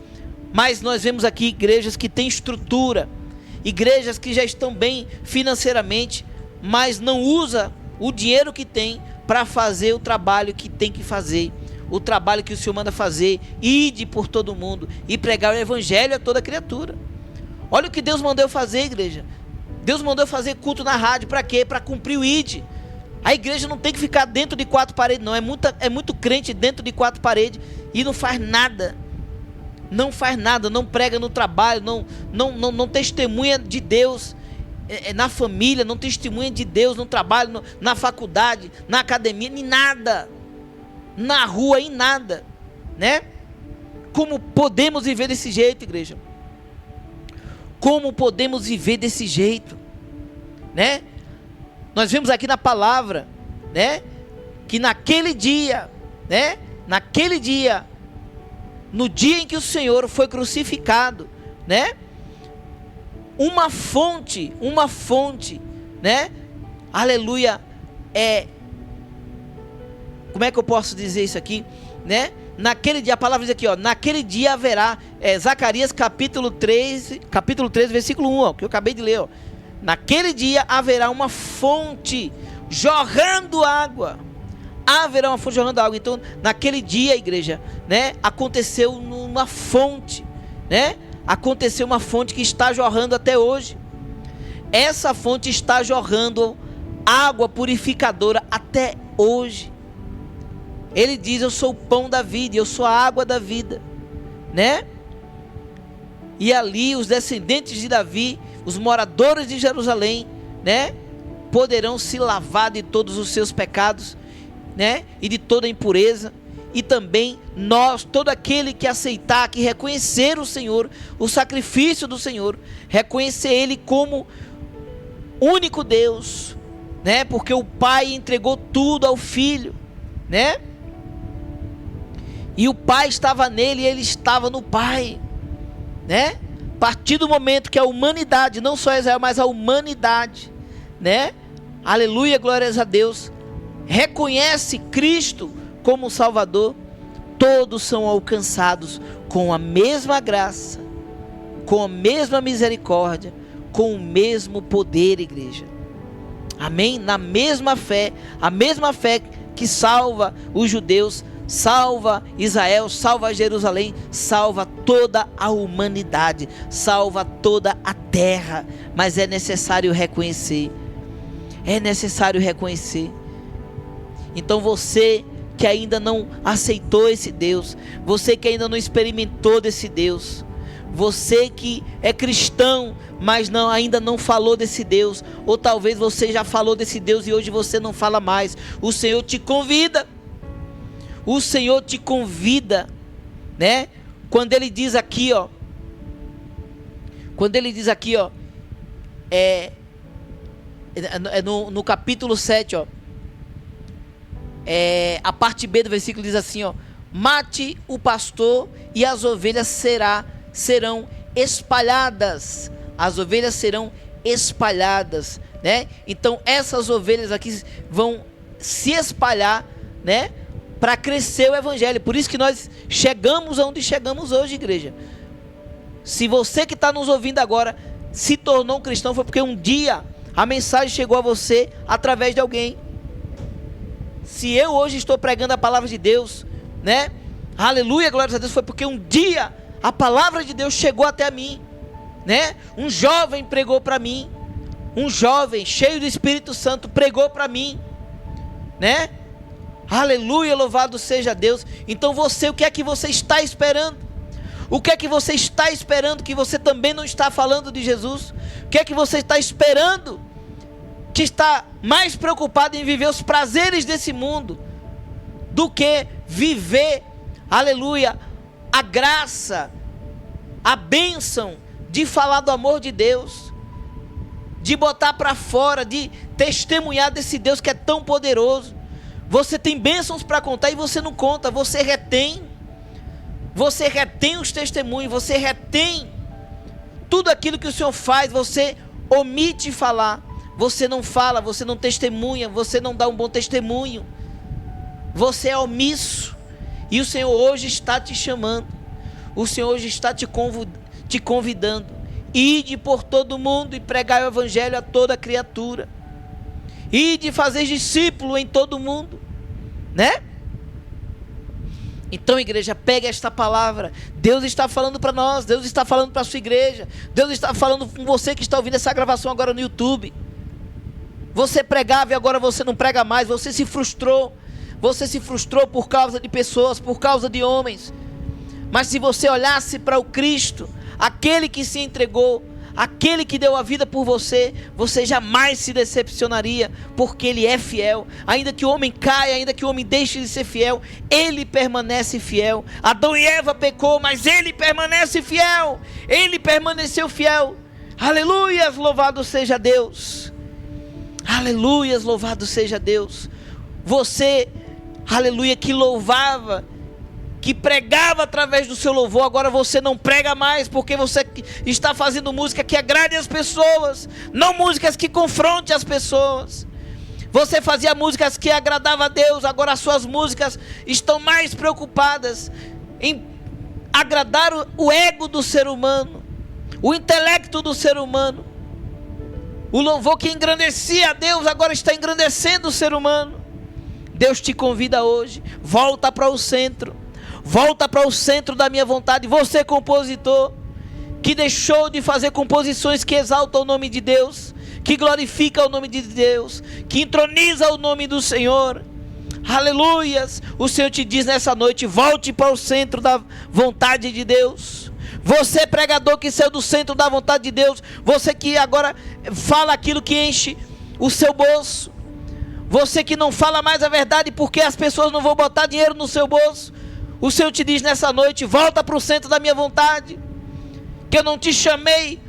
Mas nós vemos aqui igrejas que têm estrutura, igrejas que já estão bem financeiramente, mas não usa o dinheiro que tem para fazer o trabalho que tem que fazer, o trabalho que o Senhor manda fazer, ide por todo mundo e pregar o evangelho a toda criatura. Olha o que Deus mandou eu fazer, igreja. Deus mandou eu fazer culto na rádio, para quê? Para cumprir o ID. A igreja não tem que ficar dentro de quatro paredes, não. É muito crente dentro de quatro paredes e não faz nada. Não faz nada, não prega no trabalho, não testemunha de Deus na família, não testemunha de Deus no trabalho, na faculdade, na academia, em nada. Na rua, em nada, né? Como podemos viver desse jeito, igreja? Como podemos viver desse jeito, né? Nós vemos aqui na palavra, né, que naquele dia, né, no dia em que o Senhor foi crucificado, né, uma fonte, né, aleluia, como é que eu posso dizer isso aqui, né? Naquele dia, a palavra diz aqui, ó, naquele dia haverá, Zacarias capítulo 3, versículo 1, ó, que eu acabei de ler, ó. Naquele dia haverá uma fonte jorrando água. Haverá uma fonte jorrando água. Então, naquele dia, igreja, né, aconteceu uma fonte, né? Aconteceu uma fonte que está jorrando até hoje. Essa fonte está jorrando água purificadora até hoje. Ele diz: eu sou o pão da vida, eu sou a água da vida, né? E ali os descendentes de Davi, os moradores de Jerusalém, né, poderão se lavar de todos os seus pecados, né, e de toda impureza. E também nós, todo aquele que aceitar, que reconhecer o Senhor, o sacrifício do Senhor, reconhecer Ele como único Deus, né, porque o Pai entregou tudo ao Filho, né, e o Pai estava nele e ele estava no Pai, né? A partir do momento que a humanidade, não só Israel, mas a humanidade, né? Aleluia, glórias a Deus, reconhece Cristo como Salvador, todos são alcançados com a mesma graça, com a mesma misericórdia, com o mesmo poder, igreja. Amém? Na mesma fé, a mesma fé que salva os judeus, salva Israel, salva Jerusalém, salva toda a humanidade, salva toda a terra. Mas é necessário reconhecer. É necessário reconhecer. Então você que ainda não aceitou esse Deus, você que ainda não experimentou desse Deus, você que é cristão, mas ainda não falou desse Deus, ou talvez você já falou desse Deus e hoje você não fala mais, o Senhor te convida. O Senhor te convida, né? Quando Ele diz aqui, ó, no capítulo 7, ó, a parte B do versículo diz assim, ó: mate o pastor e as ovelhas serão espalhadas. As ovelhas serão espalhadas, né? Então essas ovelhas aqui vão se espalhar, né? Para crescer o evangelho. Por isso que nós chegamos aonde chegamos hoje, igreja. Se você que está nos ouvindo agora se tornou um cristão, foi porque um dia a mensagem chegou a você através de alguém. Se eu hoje estou pregando a palavra de Deus, né? Aleluia, glória a Deus, foi porque um dia a palavra de Deus chegou até mim, né? Um jovem pregou para mim, um jovem cheio do Espírito Santo pregou para mim, né? Aleluia, louvado seja Deus. Então você, o que é que você está esperando? O que é que você está esperando que você também não está falando de Jesus? O que é que você está esperando? Que está mais preocupado em viver os prazeres desse mundo do que viver, aleluia, a graça, a bênção de falar do amor de Deus, de botar para fora, de testemunhar desse Deus que é tão poderoso. Você tem bênçãos para contar e você não conta, você retém os testemunhos, você retém tudo aquilo que o Senhor faz, você omite falar, você não fala, você não testemunha, você não dá um bom testemunho, você é omisso. E o Senhor hoje está te chamando, o Senhor hoje está te convidando: ide por todo mundo e pregai o evangelho a toda criatura, ide fazer discípulo em todo mundo, né? Então, igreja, pega esta palavra. Deus está falando para nós, Deus está falando para a sua igreja, Deus está falando com você que está ouvindo essa gravação agora no YouTube. Você pregava e agora você não prega mais, você se frustrou por causa de pessoas, por causa de homens. Mas se você olhasse para o Cristo, aquele que se entregou, aquele que deu a vida por você, você jamais se decepcionaria, porque Ele é fiel. Ainda que o homem caia, ainda que o homem deixe de ser fiel, Ele permanece fiel. Adão e Eva pecou, mas Ele permanece fiel. Ele permaneceu fiel. Aleluias, louvado seja Deus. Aleluias, louvado seja Deus. Você, aleluia, que louvava, que pregava através do seu louvor, agora você não prega mais, porque você está fazendo música que agrade as pessoas, não músicas que confronte as pessoas. Você fazia músicas que agradavam a Deus, agora as suas músicas estão mais preocupadas em agradar o ego do ser humano, o intelecto do ser humano. O louvor que engrandecia a Deus agora está engrandecendo o ser humano. Deus te convida hoje, volta para o centro. Volta para o centro da minha vontade. Você, compositor, que deixou de fazer composições que exaltam o nome de Deus, que glorifica o nome de Deus, que entroniza o nome do Senhor. Aleluias. O Senhor te diz nessa noite: volte para o centro da vontade de Deus. Você, pregador que saiu do centro da vontade de Deus, você que agora fala aquilo que enche o seu bolso, você que não fala mais a verdade porque as pessoas não vão botar dinheiro no seu bolso, o Senhor te diz nessa noite: volta para o centro da minha vontade, que eu não te chamei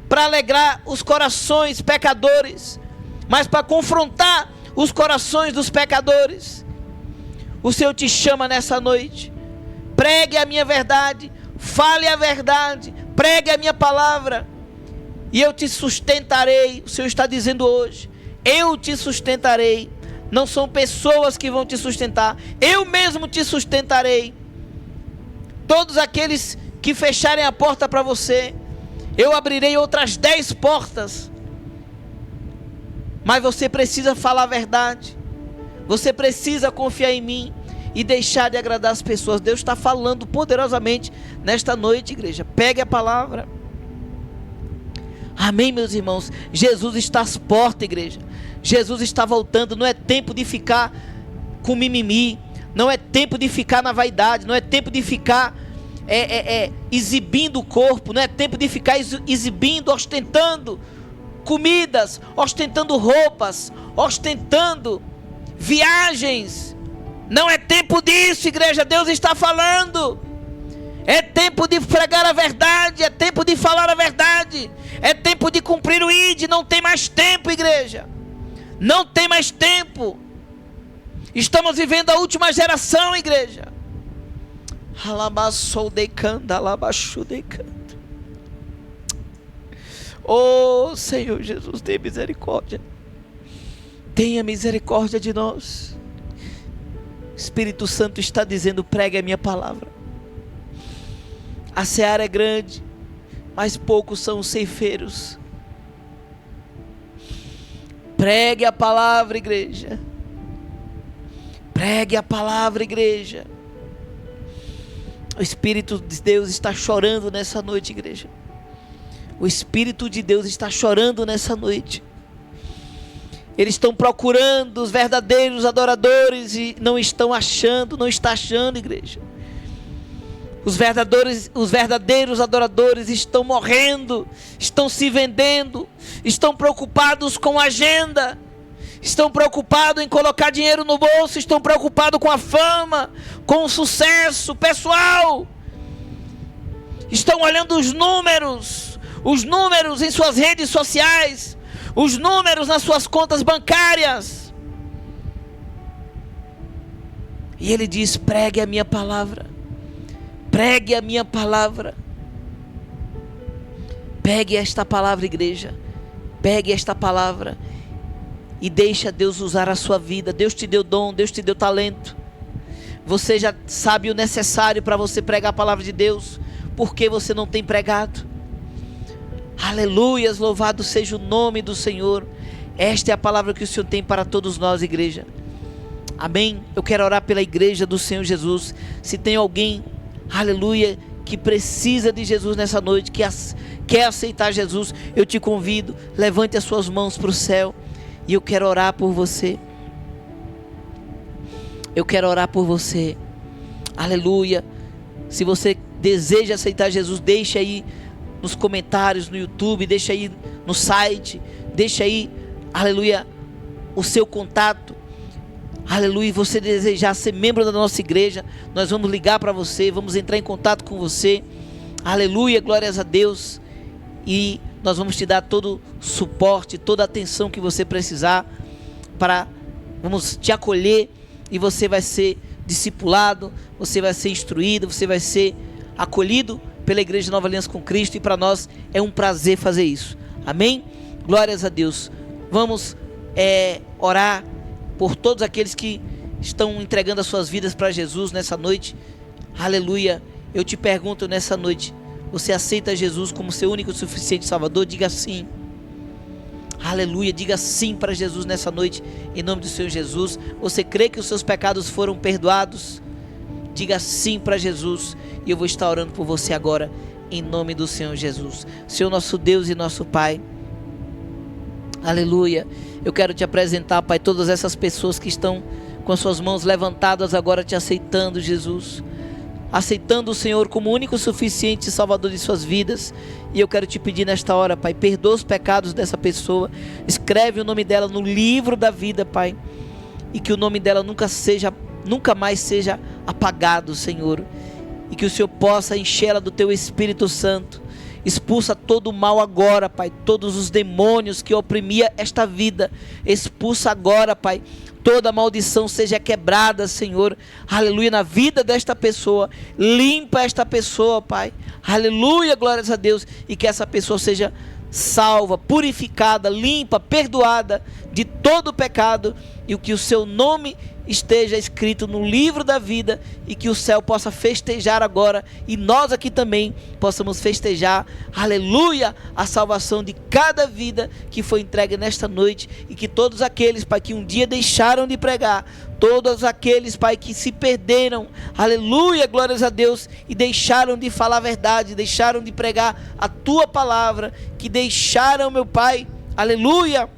para alegrar os corações pecadores, mas para confrontar os corações dos pecadores. O Senhor te chama nessa noite: pregue a minha verdade, fale a verdade, pregue a minha palavra, e eu te sustentarei. O Senhor está dizendo hoje: eu te sustentarei. Não são pessoas que vão te sustentar, eu mesmo te sustentarei. Todos aqueles que fecharem a porta para você, eu abrirei outras 10 portas. Mas você precisa falar a verdade, você precisa confiar em mim. e deixar de agradar as pessoas. Deus está falando poderosamente nesta noite, igreja. Pegue a palavra. Amém, meus irmãos. Jesus está às portas, igreja. Jesus está voltando. Não é tempo de ficar com mimimi. Não é tempo de ficar na vaidade. Não é tempo de ficar exibindo o corpo. Não é tempo de ficar exibindo, ostentando comidas, ostentando roupas, ostentando viagens. Não é tempo disso, igreja. Deus está falando. É tempo de pregar a verdade. É tempo de falar a verdade. É tempo de cumprir o ID. Não tem mais tempo, igreja. Não tem mais tempo. Estamos vivendo a última geração, igreja. Oh, Senhor Jesus, tenha misericórdia. Tenha misericórdia de nós. O Espírito Santo está dizendo: pregue a minha palavra. A seara é grande, mas poucos são os ceifeiros. Pregue a palavra, igreja. Pregue a palavra, igreja. O Espírito de Deus está chorando nessa noite, igreja. O Espírito de Deus está chorando nessa noite. Eles estão procurando os verdadeiros adoradores e não estão achando, não está achando, igreja. Os verdadeiros adoradores estão morrendo, estão se vendendo, estão preocupados com a agenda, estão preocupados em colocar dinheiro no bolso, estão preocupados com a fama, com o sucesso pessoal. Estão olhando os números em suas redes sociais, os números nas suas contas bancárias. E ele diz: pregue a minha palavra. Pregue a minha palavra. Pegue esta palavra, igreja. Pegue esta palavra e deixa Deus usar a sua vida. Deus te deu dom, Deus te deu talento. Você já sabe o necessário para você pregar a palavra de Deus. Por que você não tem pregado? Aleluias, louvado seja o nome do Senhor. Esta é a palavra que o Senhor tem para todos nós, igreja. Amém? Eu quero orar pela igreja do Senhor Jesus. Se tem alguém, aleluia, que precisa de Jesus nessa noite, que quer aceitar Jesus, eu te convido, levante as suas mãos para o céu, e eu quero orar por você. Eu quero orar por você. Aleluia. Se você deseja aceitar Jesus, deixa aí nos comentários no YouTube, deixa aí no site, deixa aí, aleluia, o seu contato. Aleluia. Você desejar ser membro da nossa igreja, nós vamos ligar para você, vamos entrar em contato com você. Aleluia, glórias a Deus. E nós vamos te dar todo o suporte, toda a atenção que você precisar, vamos te acolher, e você vai ser discipulado, você vai ser instruído, você vai ser acolhido pela Igreja Nova Aliança com Cristo, e para nós é um prazer fazer isso. Amém? Glórias a Deus. Vamos orar por todos aqueles que estão entregando as suas vidas para Jesus nessa noite. Aleluia. Eu te pergunto nessa noite: você aceita Jesus como seu único e suficiente Salvador? Diga sim. Aleluia. Diga sim para Jesus nessa noite, em nome do Senhor Jesus. Você crê que os seus pecados foram perdoados? Diga sim para Jesus, e eu vou estar orando por você agora, em nome do Senhor Jesus. Senhor nosso Deus e nosso Pai, aleluia, eu quero te apresentar, Pai, todas essas pessoas que estão com as suas mãos levantadas agora, te aceitando, Jesus, aceitando o Senhor como único suficiente Salvador de suas vidas. E eu quero te pedir nesta hora, Pai, perdoa os pecados dessa pessoa, escreve o nome dela no livro da vida, Pai, e que o nome dela nunca mais seja apagado, Senhor, e que o Senhor possa enchê-la do teu Espírito Santo. Expulsa todo o mal agora, Pai, todos os demônios que oprimia esta vida, expulsa agora, Pai, toda maldição seja quebrada, Senhor, aleluia, na vida desta pessoa. Limpa esta pessoa, Pai, aleluia, glórias a Deus, e que essa pessoa seja salva, purificada, limpa, perdoada de todo o pecado, e que o seu nome esteja escrito no livro da vida e que o céu possa festejar agora e nós aqui também possamos festejar, aleluia, a salvação de cada vida que foi entregue nesta noite e que todos aqueles, Pai, que um dia deixaram de pregar, todos aqueles, Pai, que se perderam, aleluia, glórias a Deus, e deixaram de falar a verdade, deixaram de pregar a Tua palavra, que deixaram, meu Pai, aleluia,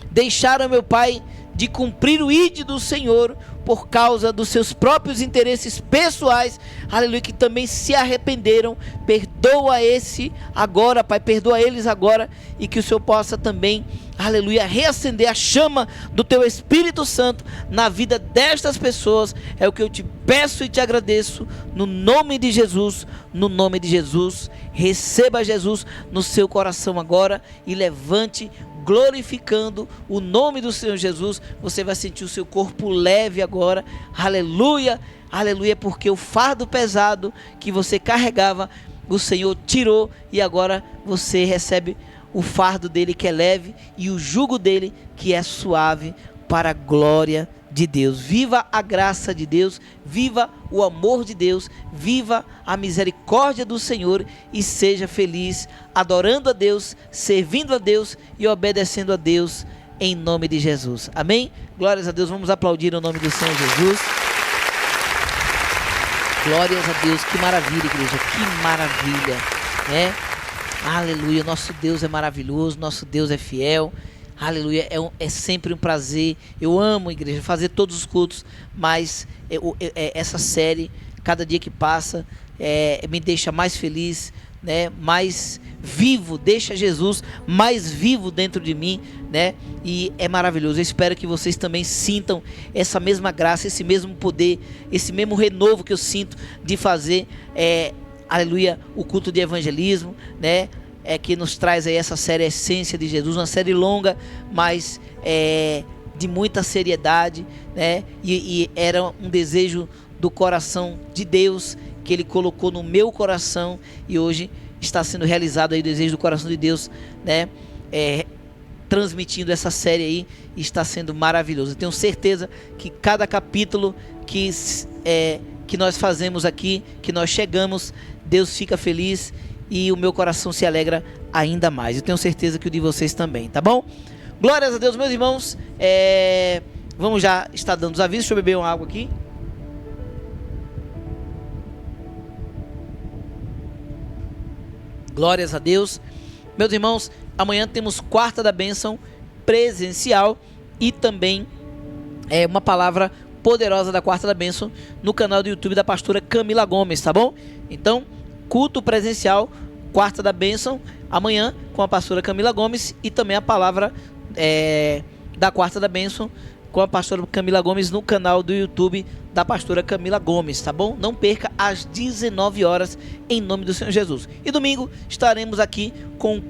deixaram, meu Pai, de cumprir o ID do Senhor por causa dos seus próprios interesses pessoais, aleluia, que também se arrependeram. Perdoa esse agora, Pai, perdoa eles agora, e que o Senhor possa também, aleluia, reacender a chama do Teu Espírito Santo na vida destas pessoas. É o que eu te peço e te agradeço, no nome de Jesus, no nome de Jesus. Receba Jesus no seu coração agora e levante, glorificando o nome do Senhor Jesus. Você vai sentir o seu corpo leve agora, aleluia, aleluia, porque o fardo pesado que você carregava, o Senhor tirou, e agora você recebe o fardo dele que é leve e o jugo dele que é suave, para a glória de Deus. Viva a graça de Deus, viva o amor de Deus, viva a misericórdia do Senhor e seja feliz adorando a Deus, servindo a Deus e obedecendo a Deus em nome de Jesus. Amém? Glórias a Deus. Vamos aplaudir o nome do Senhor Jesus. Glórias a Deus. Que maravilha, igreja, que maravilha, né? Aleluia, nosso Deus é maravilhoso, nosso Deus é fiel. Aleluia, é sempre um prazer. Eu amo, igreja, fazer todos os cultos, mas essa série, cada dia que passa, me deixa mais feliz, né? Mais vivo, deixa Jesus mais vivo dentro de mim, né? E é maravilhoso. Eu espero que vocês também sintam essa mesma graça, esse mesmo poder, esse mesmo renovo que eu sinto de fazer, aleluia, o culto de evangelismo, né? Que nos traz aí essa série Essência de Jesus, uma série longa, mas de muita seriedade, né? E era um desejo do coração de Deus, que Ele colocou no meu coração, e hoje está sendo realizado aí o desejo do coração de Deus, né? Transmitindo essa série aí, e está sendo maravilhoso. Eu tenho certeza que cada capítulo que nós fazemos aqui, que nós chegamos, Deus fica feliz e o meu coração se alegra ainda mais. Eu tenho certeza que o de vocês também, tá bom? Glórias a Deus, meus irmãos. Vamos já estar dando os avisos. Deixa eu beber uma água aqui. Glórias a Deus. Meus irmãos, amanhã temos Quarta da Bênção presencial e também uma palavra poderosa da Quarta da Bênção no canal do YouTube da pastora Camila Gomes, tá bom? Então, culto presencial, Quarta da Bênção, amanhã com a pastora Camila Gomes, e também a palavra da Quarta da Bênção com a pastora Camila Gomes no canal do YouTube da pastora Camila Gomes, tá bom? Não perca, às 19 horas, em nome do Senhor Jesus. E domingo estaremos aqui com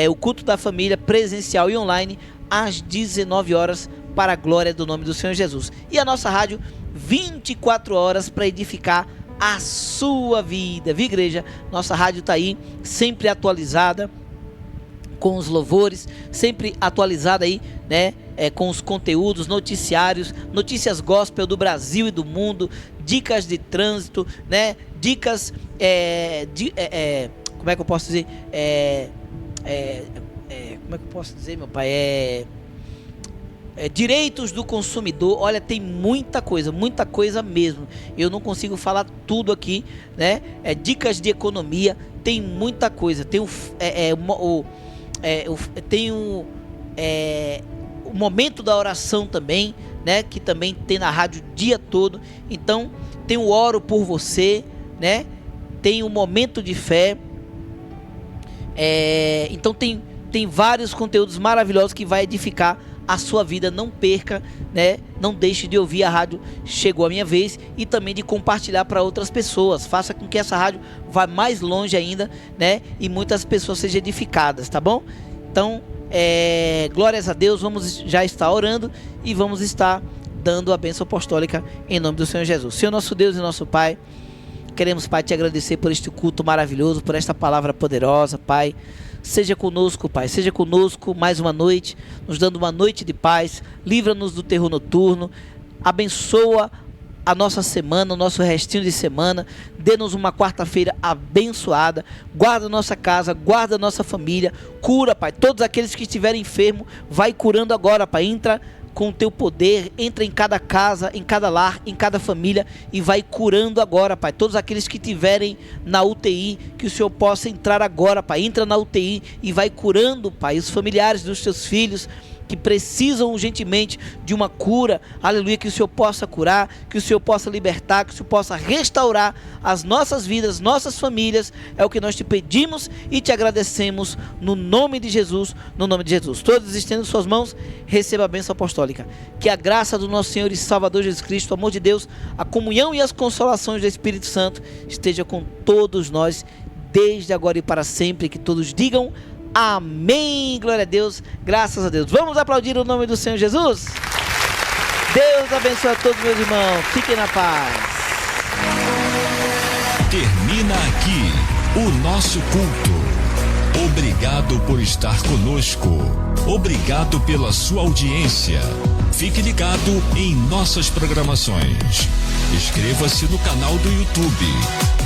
o culto da família presencial e online às 19 horas para a glória do nome do Senhor Jesus. E a nossa rádio 24 horas para edificar a sua vida, viu, igreja? Nossa rádio está aí, sempre atualizada com os louvores, sempre atualizada aí, né? Com os conteúdos, noticiários, notícias gospel do Brasil e do mundo, dicas de trânsito, né? Dicas como é que eu posso dizer? Como é que eu posso dizer, meu pai? Direitos do consumidor. Olha, tem muita coisa mesmo. Eu não consigo falar tudo aqui, né? Dicas de economia, tem muita coisa. Tem o momento da oração também, né? Que também tem na rádio o dia todo. Então, tem o oro por você, né? Tem o momento de fé. Então tem vários conteúdos maravilhosos que vai edificar a sua vida. Não perca, né? Não deixe de ouvir a rádio Chegou a Minha Vez e também de compartilhar para outras pessoas. Faça com que essa rádio vá mais longe ainda, né? E muitas pessoas sejam edificadas, tá bom? Então, glórias a Deus. Vamos já estar orando e vamos estar dando a bênção apostólica em nome do Senhor Jesus. Senhor nosso Deus e nosso Pai, queremos, Pai, te agradecer por este culto maravilhoso, por esta palavra poderosa, Pai. seja conosco, Pai, seja conosco mais uma noite, nos dando uma noite de paz, livra-nos do terror noturno, abençoa a nossa semana, o nosso restinho de semana, dê-nos uma quarta-feira abençoada, guarda a nossa casa, guarda a nossa família, cura, Pai, todos aqueles que estiverem enfermos, vai curando agora, Pai, entra com o teu poder, entra em cada casa, em cada lar, em cada família e vai curando agora, Pai, todos aqueles que estiverem na UTI, que o Senhor possa entrar agora, Pai, entra na UTI e vai curando, Pai, os familiares dos teus filhos, que precisam urgentemente de uma cura, aleluia, que o Senhor possa curar, que o Senhor possa libertar, que o Senhor possa restaurar as nossas vidas, nossas famílias, é o que nós te pedimos e te agradecemos no nome de Jesus, no nome de Jesus. Todos estendendo suas mãos, receba a bênção apostólica, que a graça do nosso Senhor e Salvador Jesus Cristo, o amor de Deus, a comunhão e as consolações do Espírito Santo esteja com todos nós, desde agora e para sempre, que todos digam amém, glória a Deus, graças a Deus. Vamos aplaudir o nome do Senhor Jesus? Deus abençoe a todos, meus irmãos, fiquem na paz. Termina aqui o nosso culto. Obrigado por estar conosco. Obrigado pela sua audiência. Fique ligado em nossas programações. Inscreva-se no canal do YouTube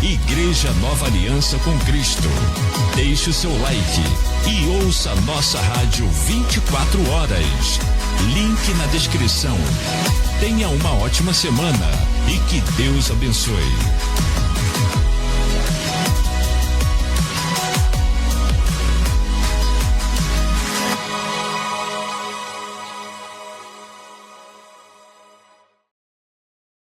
Igreja Nova Aliança com Cristo. Deixe o seu like e ouça nossa rádio 24 horas. Link na descrição. Tenha uma ótima semana e que Deus abençoe.